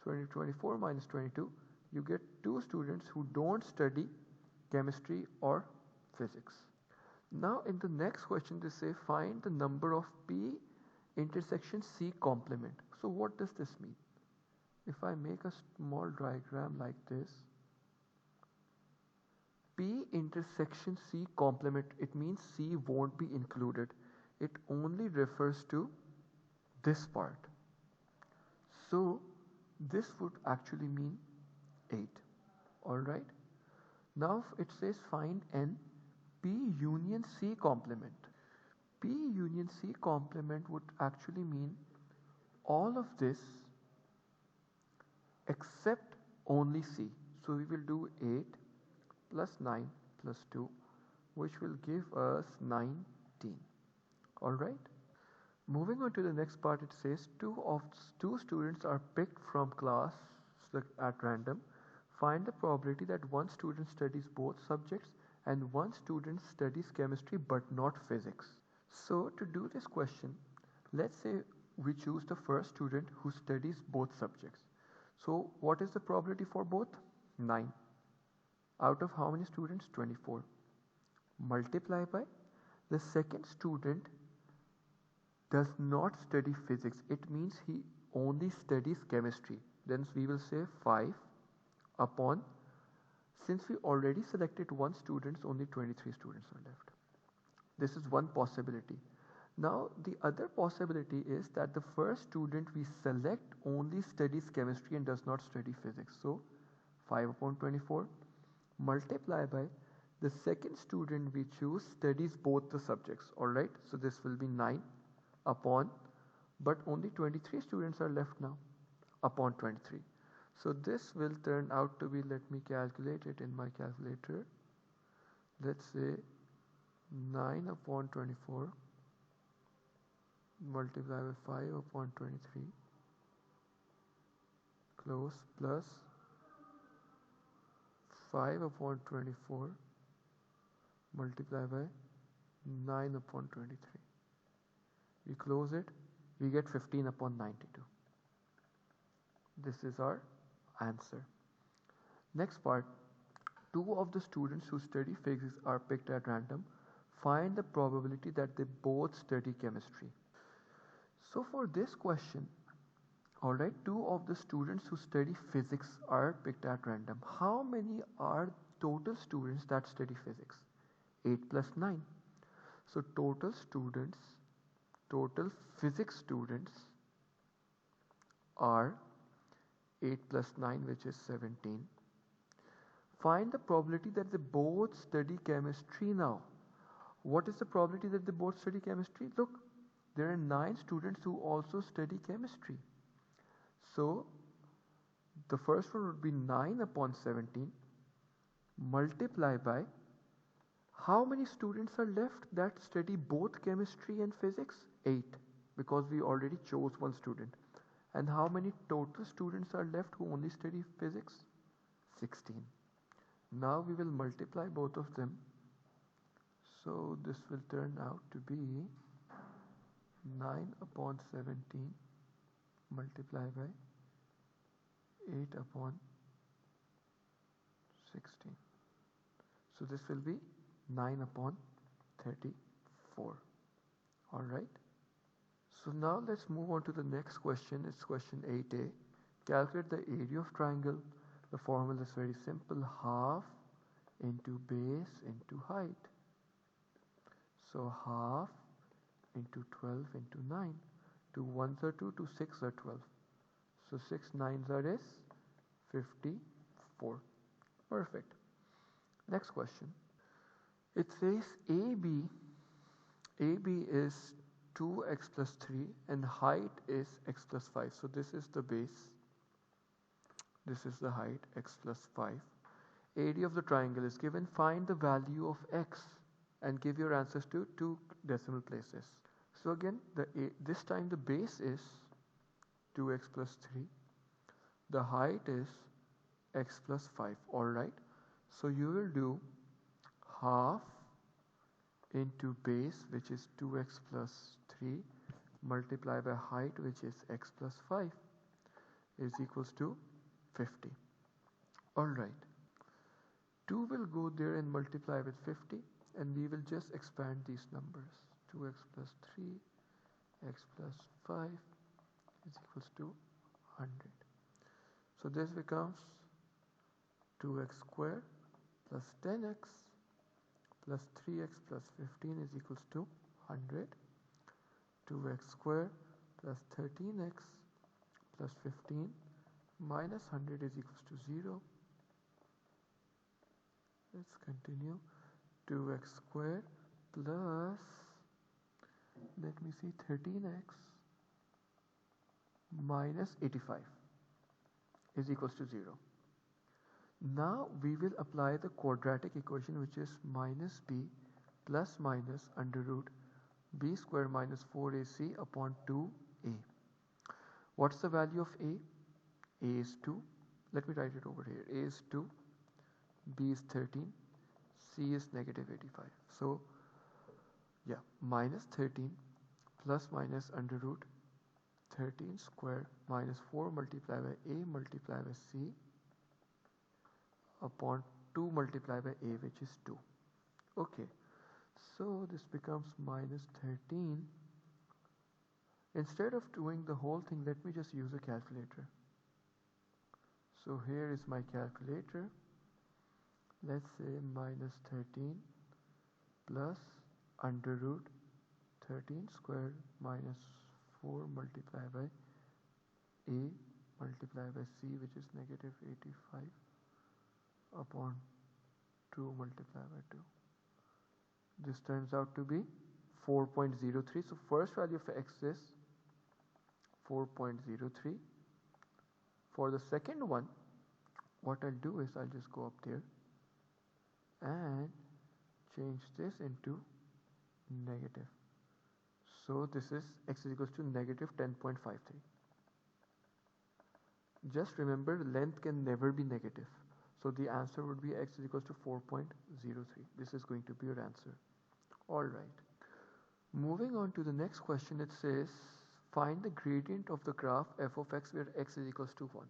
So when you 24 minus 22, you get 2 students who don't study chemistry or physics. Now in the next question they say find the number of P intersection C complement. So what does this mean? If I make a small diagram like this, P intersection C complement, it means C won't be included. It only refers to this part. So this would actually mean 8. Alright. Now it says find N P union C complement. P union C complement would actually mean all of this except only C. So we will do 8 plus 9 plus 2, which will give us 19. Alright. Moving on to the next part, it says two students are picked from class at random. Find the probability that one student studies both subjects and one student studies chemistry but not physics. So to do this question, let's say we choose the first student who studies both subjects. So what is the probability for both? 9. Out of how many students? 24. Multiply by the second student does not study physics. It means he only studies chemistry. Then we will say 5 upon, since we already selected one student, only 23 students are left. This is one possibility. Now the other possibility is that the first student we select only studies chemistry and does not study physics. So 5 upon 24 multiply by the second student we choose studies both the subjects. Alright, so this will be 9 upon, but only 23 students are left now, upon 23. So this will turn out to be, let me calculate it in my calculator. Let's say 9 upon 24 multiply by 5 upon 23 close plus 5 upon 24 multiply by 9 upon 23. We close it, we get 15 upon 92. This is our answer. Next part, 2 of the students who study physics are picked at random. Find the probability that they both study chemistry. So for this question, alright, 2 of the students who study physics are picked at random. How many are total students that study physics? 8 plus 9. So total students total physics students are 8 plus 9, which is 17. Find the probability that they both study chemistry now. What is the probability that they both study chemistry? Look, there are 9 students who also study chemistry. So the first one would be 9 upon 17 multiply by how many students are left that study both chemistry and physics? 8, because we already chose one student. And how many total students are left who only study physics? 16. Now we will multiply both of them. So this will turn out to be 9 upon 17 multiply by 8 upon 16. So this will be 9 upon 34. Alright. So now let's move on to the next question. It's question 8a. Calculate the area of triangle. The formula is very simple. Half into base into height. So half into 12 into 9. 2 1s are 2, 2 6 are 12. So 6 9s are 54. Perfect. Next question. It says AB is 2x plus 3 and height is x plus 5. So this is the base. This is the height, x plus 5. Area of the triangle is given. Find the value of x and give your answers to 2 decimal places. So again, this time the base is 2x plus 3. The height is x plus 5. Alright. So you will do half into base, which is 2x plus 3, multiply by height, which is x plus 5, is equals to 50. Alright. 2 will go there and multiply with 50, and we will just expand these numbers. 2x plus 3, x plus 5 is equals to 100. So this becomes 2x square plus 10x plus 3x plus 15 is equals to 100. 2x square plus 13x plus 15 minus 100 is equals to 0. Let's continue. 2x square plus, let me see, 13x minus 85 is equals to 0. Now we will apply the quadratic equation, which is minus b plus minus under root b square minus 4ac upon 2a. What's the value of a? A is 2. Let me write it over here. A is 2, b is 13, c is negative 85. So yeah, minus 13 plus minus under root 13 square minus 4 multiplied by a multiplied by c upon 2 multiplied by a, which is 2. Okay, so this becomes minus 13. Instead of doing the whole thing, let me just use a calculator. So here is my calculator. Let's say minus 13 plus under root 13 squared minus 4 multiplied by a multiplied by c, which is negative 85 upon 2 multiplied by 2. This turns out to be 4.03. So first value of x is 4.03. For the second one, what I'll do is I'll just go up there and change this into negative. So this is x is equals to negative 10.53. Just remember, length can never be negative. So the answer would be x is equals to 4.03. This is going to be your answer. Alright. Moving on to the next question, it says find the gradient of the graph f of x where x is equals to 1.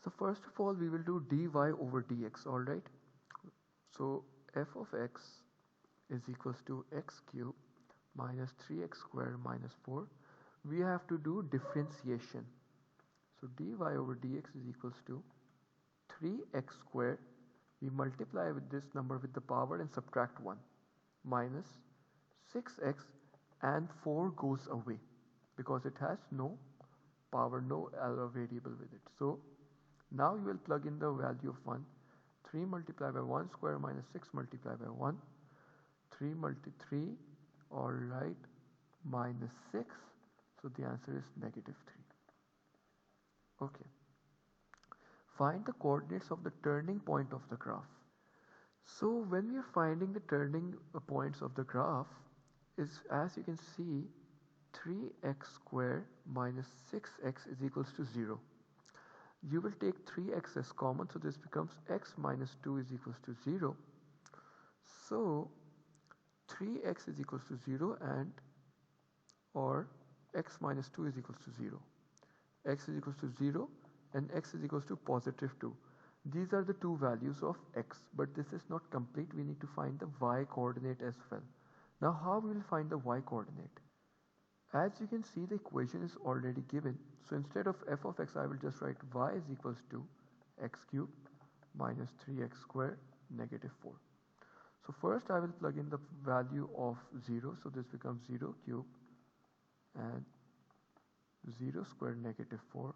So first of all, we will do dy over dx. Alright. So f of x is equals to x cube minus 3x squared minus 4. We have to do differentiation. So dy over dx is equals to 3x squared. We multiply with this number with the power and subtract 1 minus 6x and 4 goes away because it has no power, no variable with it. So now you will plug in the value of 1. 3 multiplied by 1 square minus 6 multiplied by 1. 3 multi 3, alright, minus 6. So the answer is negative 3. Okay. Find the coordinates of the turning point of the graph. So when we are finding the turning points of the graph, is, as you can see, 3x square minus 6x is equals to 0. You will take 3x as common, so this becomes x minus 2 is equals to 0. So 3x is equals to 0 and or x minus 2 is equals to 0. X is equals to 0 and x is equals to positive 2. These are the two values of x, but this is not complete. We need to find the y coordinate as well. Now how we will find the y coordinate? As you can see, the equation is already given. So instead of f of x, I will just write y is equals to x cubed minus 3x squared negative 4. So first I will plug in the value of 0. So this becomes 0 cubed and 0 squared negative 4.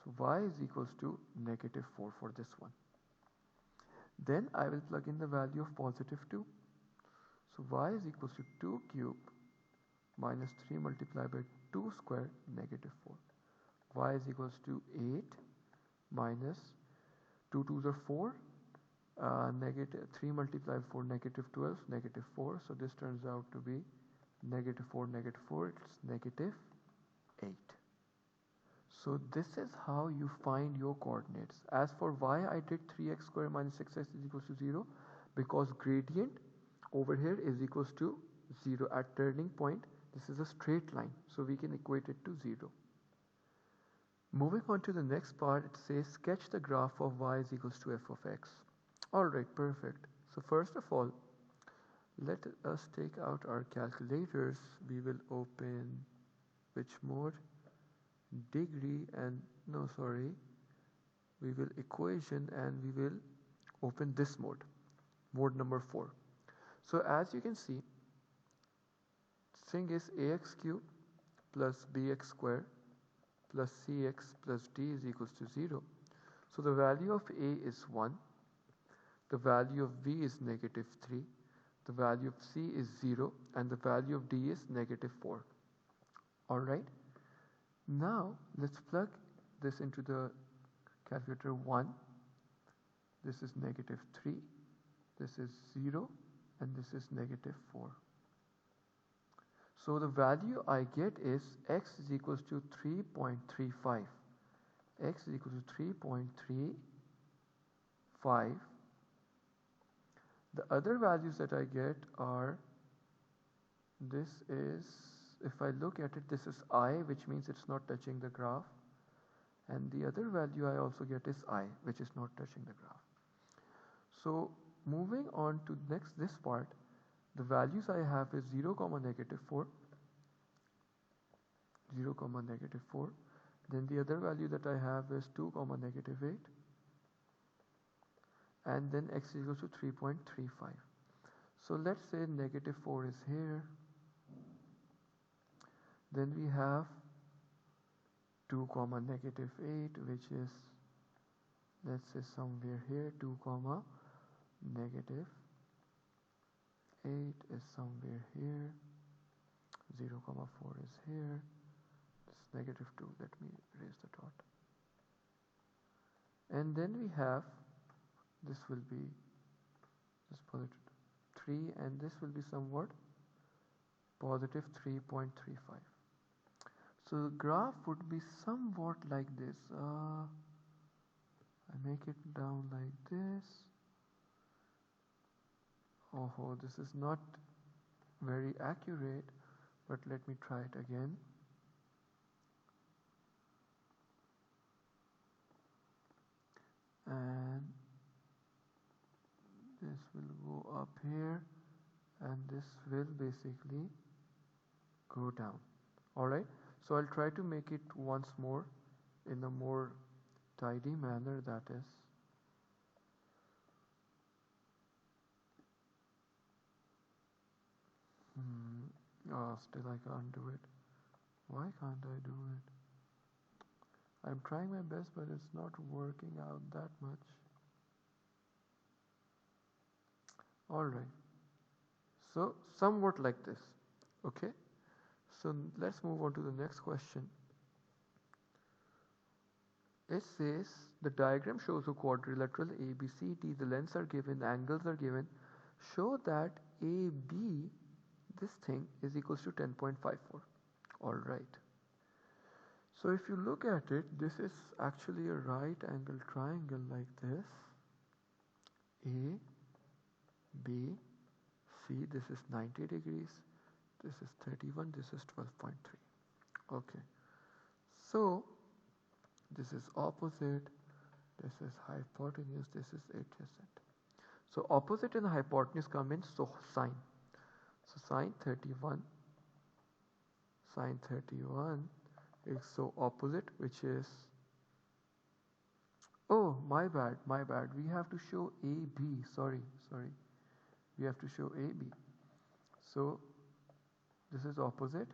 So y is equals to negative 4 for this one. Then I will plug in the value of positive 2. So y is equals to 2 cubed minus 3 multiplied by 2 squared negative 4. Y is equals to 8 minus 2 2s are 4. Negative 3 multiplied by 4 negative 12 negative 4. So this turns out to be negative 4 negative 4. It's negative 8. So this is how you find your coordinates. As for y, I did 3x squared minus 6x is equals to 0 because gradient over here is equals to 0 at turning point. This is a straight line, so we can equate it to 0. Moving on to the next part, it says sketch the graph of y is equals to f of x. Alright, perfect. So first of all, let us take out our calculators. We will open which mode? Degree and we will equation and we will open this mode number 4. So as you can see, thing is ax cubed plus bx squared plus cx plus d is equals to 0. So the value of a is 1, the value of b is negative 3, the value of c is 0 and the value of d is negative 4. Alright. Now let's plug this into the calculator. 1, this is negative 3, this is 0 and this is negative 4. So the value I get is x is equals to 3.35. X is equal to 3.35. The other values that I get are, this is, if I look at it, this is I, which means it's not touching the graph, and the other value I also get is I, which is not touching the graph. So moving on to this part, the values I have is 0 comma negative 4, 0 comma negative 4. Then the other value that I have is 2 comma negative 8, and then x is equal to 3.35. So let's say negative 4 is here. Then we have 2 comma negative 8, which is, let's say, somewhere here. 2 comma negative 8 is somewhere here. 0 comma 4 is here. This is negative 2. Let me erase the dot. And then we have, this will be this positive 3 and this will be somewhat positive 3.35. So the graph would be somewhat like this. I make it down like this. Oh, this is not very accurate, but let me try it again. And this will go up here and this will basically go down. Alright, so I'll try to make it once more in a more tidy manner, that is. Still I can't do it. Why can't I do it? I'm trying my best, but it's not working out that much. Alright, so somewhat like this. Okay, so let's move on to the next question. It says the diagram shows a quadrilateral ABCD. The lengths are given, angles are given. Show that AB, this thing, is equals to 10.54. Alright. So if you look at it, this is actually a right angle triangle like this. A, B, C, this is 90 degrees. This is 31, this is 12.3. Okay. So this is opposite, this is hypotenuse, this is adjacent. So opposite and hypotenuse come in so sine. So sine 31 is so opposite, which is, oh my bad, we have to show AB, sorry, we have to show AB. So this is opposite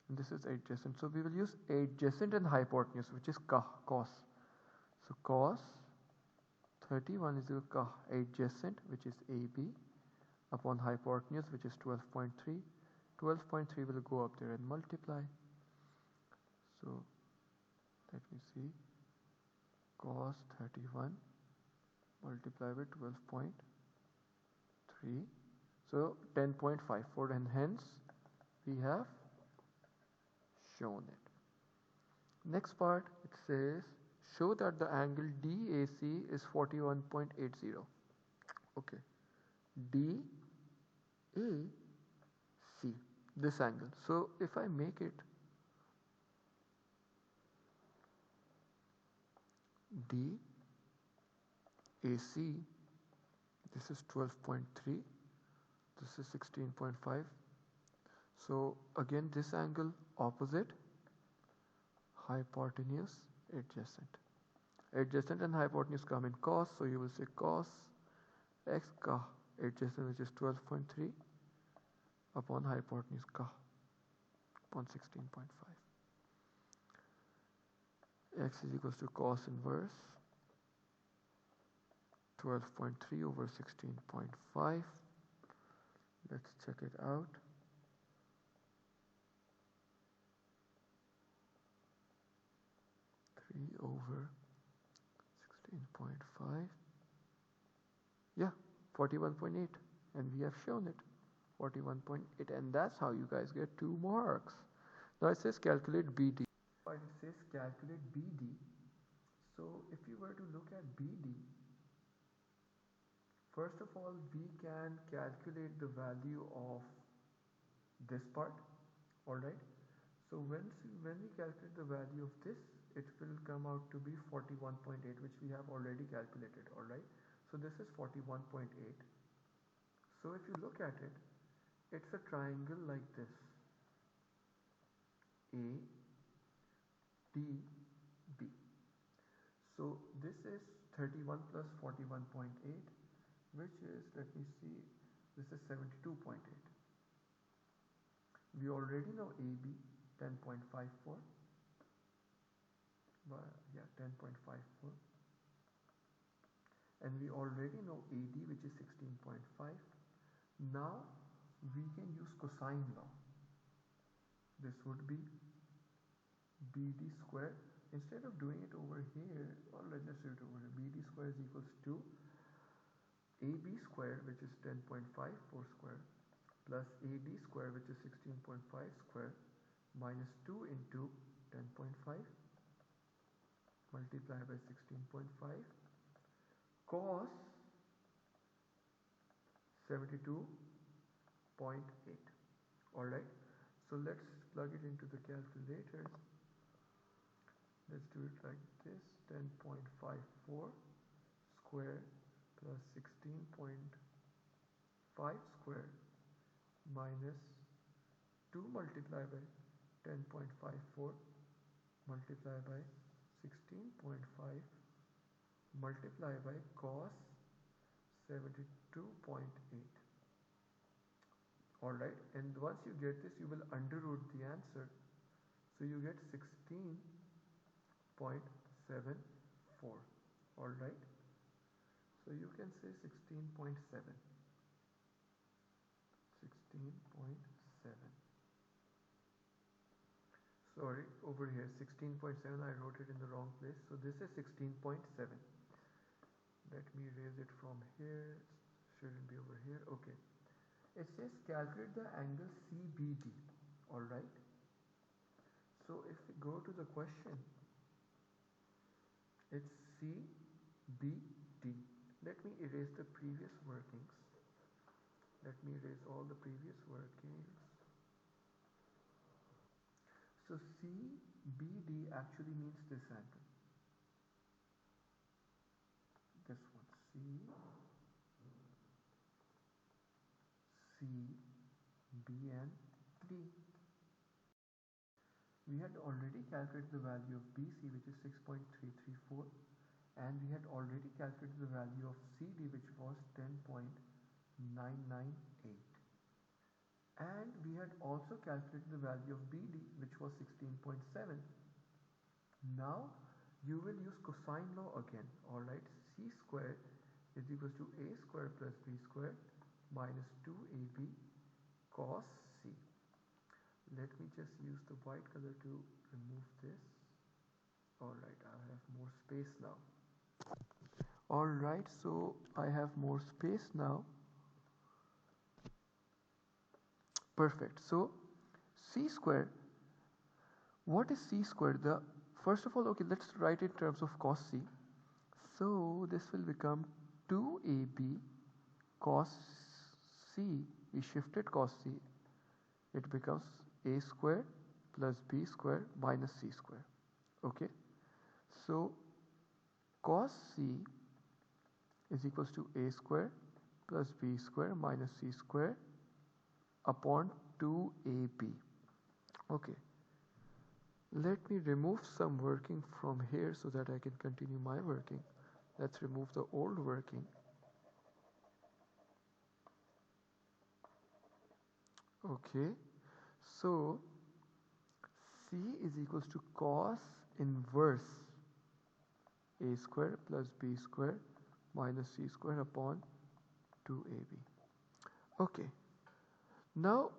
and this is adjacent. So we will use adjacent and hypotenuse, which is cos. So cos 31 is equal to adjacent, which is AB, upon hypotenuse, which is 12.3. 12.3 will go up there and multiply. So let me see, cos 31 multiply with 12.3, so 10.54, and hence we have shown it. Next part, it says show that the angle DAC is 41.80. Okay, DAC, this angle. So if I make it DAC, this is 12.3, this is 16.5. So again this angle opposite, hypotenuse, adjacent. Adjacent and hypotenuse come in cos, so you will say cos x ka adjacent, which is 12.3, upon hypotenuse ka upon 16.5. X is equals to cos inverse 12.3 over 16.5. Let's check it out. Over 16.5, yeah, 41.8, and we have shown it, 41.8, and that's how you guys get 2 marks. Now it says calculate BD. But it says calculate BD. So if you were to look at BD, first of all, we can calculate the value of this part. Alright, so when we calculate the value of this, it will come out to be 41.8, which we have already calculated. Alright, so this is 41.8. So if you look at it, it's a triangle like this, A, D, B. So this is 31 plus 41.8, which is, let me see, this is 72.8. We already know AB 10.54. Yeah, 10.54, and we already know AD, which is 16.5. Now we can use cosine law. This would be BD square. Instead of doing it over here, or let's do it over here. BD square is equals to AB square, which is 10.54 square, plus AD square, which is 16.5 square, minus 2 into 10.5 multiplied by 16.5 cos 72.8. Alright, so let's plug it into the calculator. Let's do it like this, 10.54 square plus 16.5 square minus 2 multiplied by 10.54 multiplied by 16.5 multiplied by cos 72.8. Alright, and once you get this, you will under root the answer. So you get 16.74. Alright, so you can say 16.7. 16.7. Sorry, over here 16.7, I wrote it in the wrong place. So this is 16.7. Let me erase it from here. Shouldn't be over here. Okay. It says calculate the angle CBD. Alright. So if we go to the question, it's CBD. Let me erase the previous workings. Let me erase all the previous workings. So CBD actually means this angle. This one, C, B and D. We had already calculated the value of BC, which is 6.334, and we had already calculated the value of CD, which was 10.998. And we had also calculated the value of BD, which was 16.7. Now you will use cosine law again. Alright, C squared is equals to A squared plus B squared minus 2AB cos C. Let me just use the white color to remove this. Alright, I have more space now. Alright, so I have more space now. Perfect. So C squared, what is C squared? First of all, okay, let's write it in terms of cos C. So this will become 2AB cos C. We shifted cos C. It becomes A squared plus B squared minus C squared. Okay. So cos C is equals to A squared plus B squared minus C squared upon 2AB. Okay. Let me remove some working from here so that I can continue my working. Let's remove the old working. Okay. So C is equals to cos inverse A square plus B square minus C square upon 2AB. Okay. Now,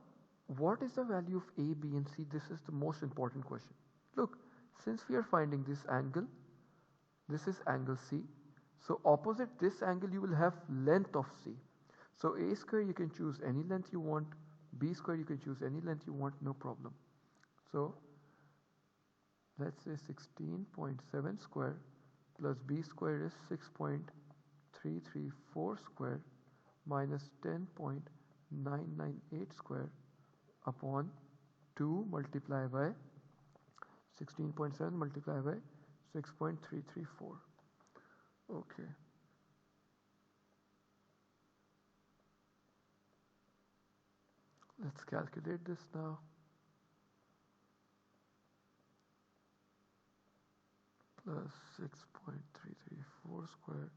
what is the value of A, B and C? This is the most important question. Look, since we are finding this angle, this is angle C. So opposite this angle you will have length of C. So A square you can choose any length you want, B square you can choose any length you want, no problem. So let's say 16.7 square plus B square is 6.334 square minus 10.998 square upon 2 multiplied by 16.7 multiplied by 6.334. Okay. Let's calculate this now. Plus 6.334 square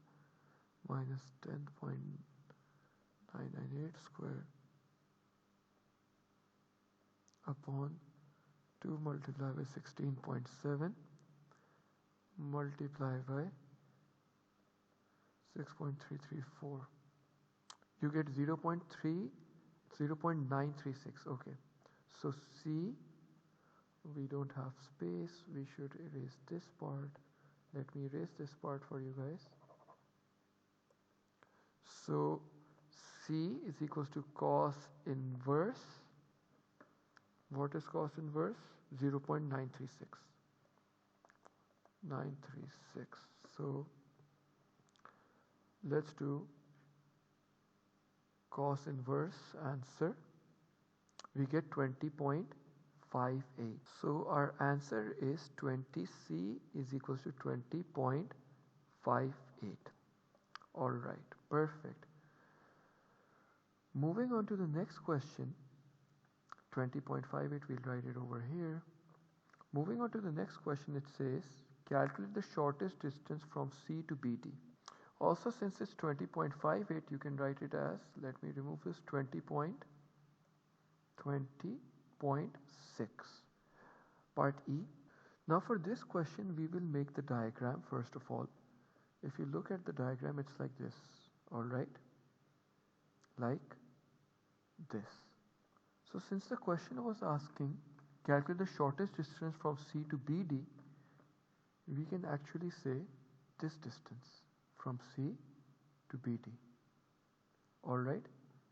minus 10.998 square upon 2 multiplied by 16.7 multiplied by 6.334. You get 0.936. Okay. So C, we don't have space. We should erase this part. Let me erase this part for you guys. So C is equals to cos inverse. What is cos inverse? 0.936. 936. So let's do cos inverse answer. We get 20.58. So our answer is 20C is equals to 20.58. Alright, perfect. Moving on to the next question. 20.58, we'll write it over here. Moving on to the next question, it says calculate the shortest distance from C to BD. Also, since it's 20.58, you can write it as, let me remove this, 20.58. 20.6. Part E. Now for this question we will make the diagram first of all. If you look at the diagram, it's like this, alright, like this. So since the question was asking calculate the shortest distance from C to BD, we can actually say this distance from C to BD. Alright,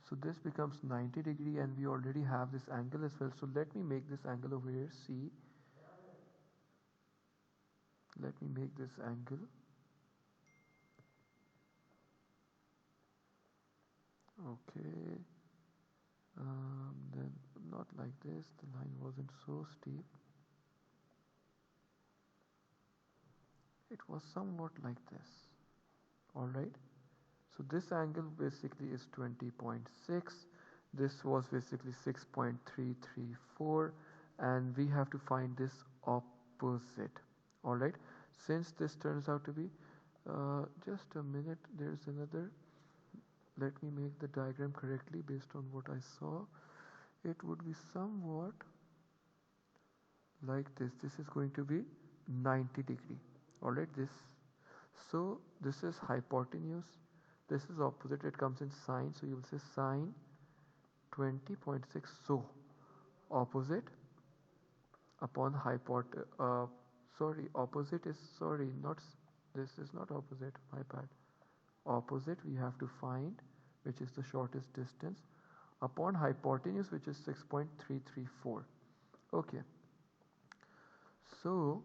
so this becomes 90 degree and we already have this angle as well. So let me make this angle over here, C. Let me make this angle. Okay, then not like this, the line wasn't so steep. It was somewhat like this. Alright, so this angle basically is 20.6. This was basically 6.334 and we have to find this opposite. Alright, since this turns out to be just a minute, there's another. Let me make the diagram correctly based on what I saw. It would be somewhat like this. This is going to be 90 degree. Alright, this. So this is hypotenuse. This is opposite. It comes in sine. So you will say sine 20.6. So opposite upon opposite is, this is not opposite, my bad. Opposite we have to find, which is the shortest distance, upon hypotenuse, which is 6.334. Okay, so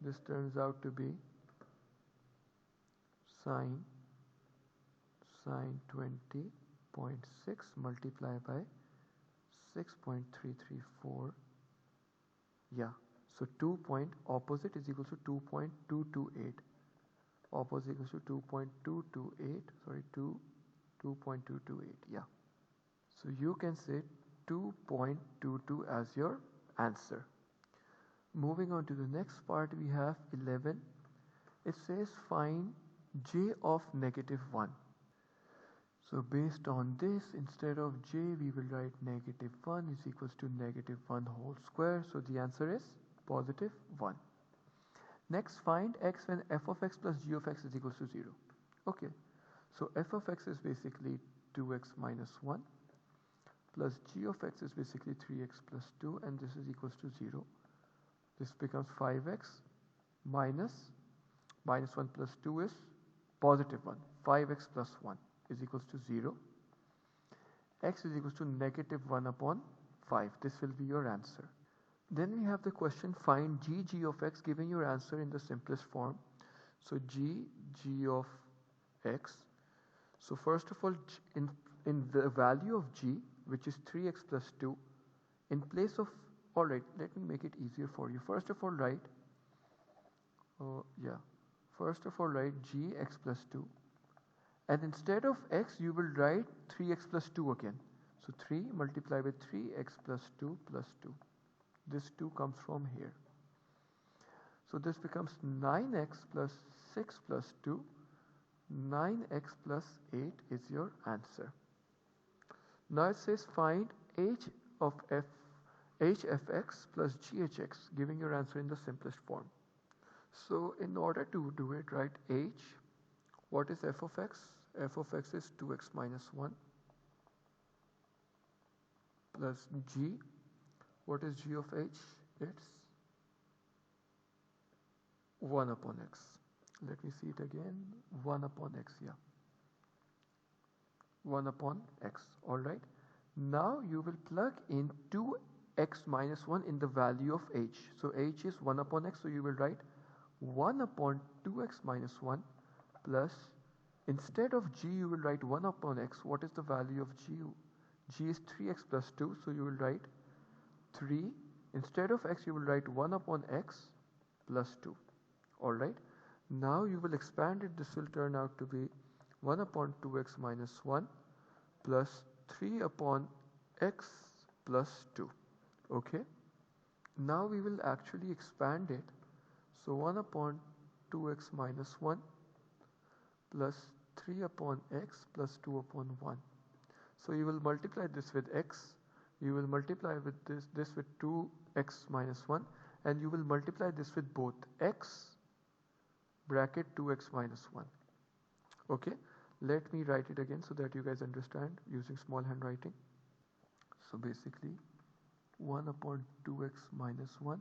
this turns out to be sine 20.6 multiplied by 6.334. Yeah, so opposite is equal to 2.228. Opposite equals to 2.228, sorry, 2.228, yeah. So you can say 2.22 as your answer. Moving on to the next part, we have 11. It says find j of -1. So based on this, instead of j, we will write -1 is equals to -1 whole square. So the answer is +1. Next, find x when f of x plus g of x is equals to 0. Okay, so f of x is basically 2x minus 1 plus g of x is basically 3x plus 2 and this is equals to 0. This becomes 5x minus 1 plus 2 is +1. 5x plus 1 is equals to 0. X is equals to -1 upon 5. This will be your answer. Then we have the question find g of x, giving your answer in the simplest form. So g of x. So first of all, in the value of g, which is 3x plus 2, in place of, alright, let me make it easier for you. First of all write gx plus 2 and instead of x you will write 3x plus 2 again. So 3 multiplied by 3x plus 2 plus 2. This 2 comes from here. So this becomes 9x plus 6 plus 2. 9x plus 8 is your answer. Now it says find h of x plusghx, giving your answer in the simplest form. So in order to do it, write h. What is f of x? F of x is 2x minus 1 plus g. What is g of h? It's 1 upon x. Let me see it again. 1 upon x, yeah. 1 upon x, alright. Now you will plug in 2x minus 1 in the value of h. So h is 1 upon x, so you will write 1 upon 2x minus 1 plus, instead of g you will write 1 upon x. What is the value of g? G is 3x plus 2, so you will write 3. Instead of x you will write 1 upon x plus 2. Alright. Now you will expand it. This will turn out to be 1 upon 2x minus 1 plus 3 upon x plus 2. Okay. Now we will actually expand it. So 1 upon 2x minus 1 plus 3 upon x plus 2 upon 1. So you will multiply this with x, you will multiply with this with 2x minus 1, and you will multiply this with both x bracket 2x minus 1. Okay, let me write it again so that you guys understand using small handwriting. So basically 1 upon 2x minus 1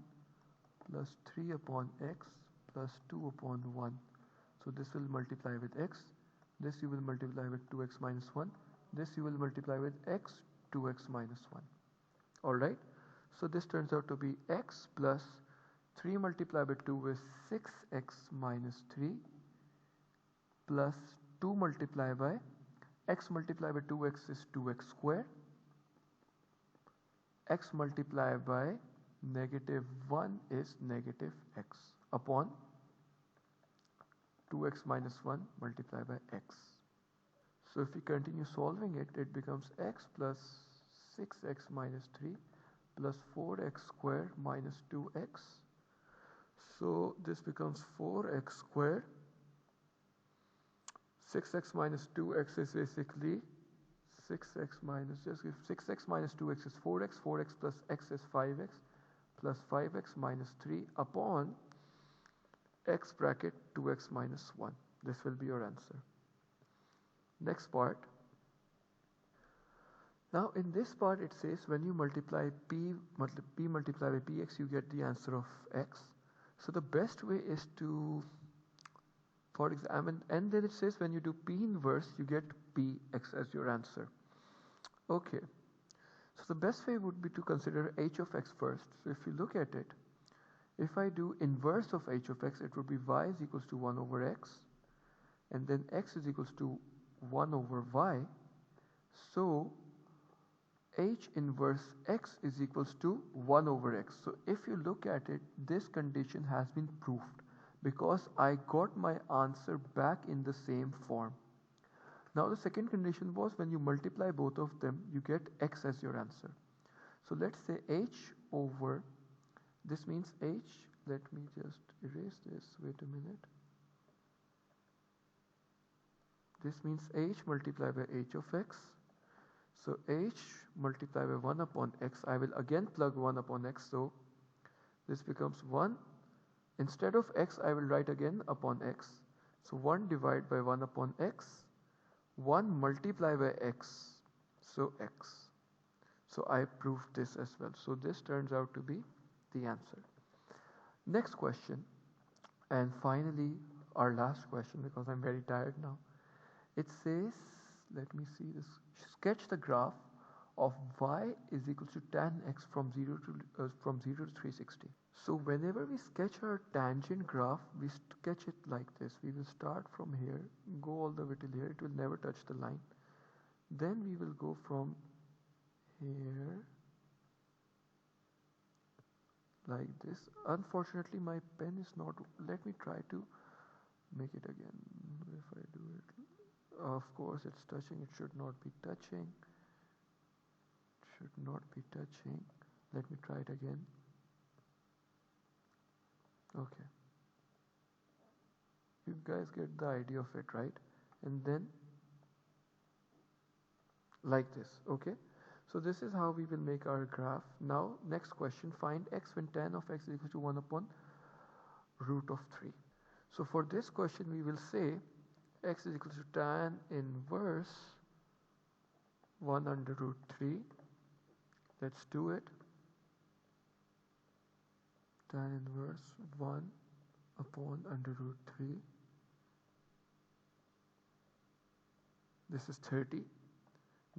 plus 3 upon x plus 2 upon 1. So this will multiply with x, this you will multiply with 2x minus 1, this you will multiply with x 2x minus 1. Alright, so this turns out to be x plus 3 multiplied by 2 is 6x minus 3 plus 2 multiplied by x multiplied by 2x is 2x square, x multiplied by negative 1 is negative x upon 2x minus 1 multiplied by x. So if we continue solving it, it becomes x plus 6x minus 3 plus 4x square minus 2x. So this becomes 4x square. 6x minus 2x is basically 6x minus, just give 6x minus 2x is 4x, 4x plus x is 5x plus 5x minus 3 upon x bracket 2x minus 1. This will be your answer. Next part. Now in this part it says when you multiply p multiplied by px, you get the answer of x. So the best way is to, for example, and then it says when you do p inverse, you get px as your answer. Okay, so the best way would be to consider h of x first. So if you look at it, if I do inverse of h of x, it would be y is equals to 1 over x, and then x is equals to 1 over y. So h inverse x is equals to 1 over x. So if you look at it, this condition has been proved because I got my answer back in the same form. Now the second condition was when you multiply both of them, you get x as your answer. So let's say h over, this means h, let me just erase this, wait a minute. This means h multiplied by h of x. So h multiplied by 1 upon x, I will again plug 1 upon x, so this becomes 1. Instead of x, I will write again upon x. So 1 divided by 1 upon x, 1 multiplied by x, so x. So I proved this as well. So this turns out to be the answer. Next question, and finally our last question because I'm very tired now. It says, let me see this, sketch the graph of y is equal to tan x from 0 to 360. So whenever we sketch our tangent graph, we sketch it like this. We will start from here, go all the way till here, it will never touch the line. Then we will go from here like this. Unfortunately my pen is not, let me try to make it again. If I do it, of course it's touching, it should not be touching. It should not be touching. Let me try it again. Okay, you guys get the idea of it, right? And then like this. Okay, so this is how we will make our graph. Now next question, find x when tan of x is equal to 1 upon root of 3. So for this question we will say x is equal to tan inverse 1 under root 3. Let's do it. Tan inverse 1 upon under root 3. This is 30.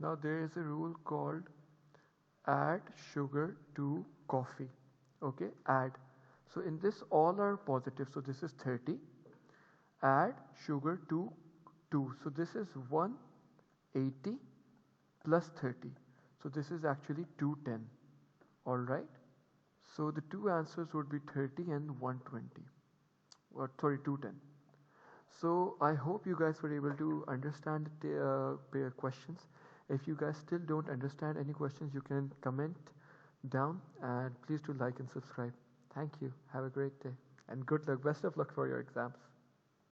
Now there is a rule called add sugar to coffee. Okay, add. So in this all are positive. So this is 30. Add sugar to 2. So this is 180 plus 30. So this is actually 210. Alright. So the two answers would be 30 and 120. Or sorry, 210. So I hope you guys were able to understand the questions. If you guys still don't understand any questions, you can comment down, and please do like and subscribe. Thank you. Have a great day and good luck. Best of luck for your exams.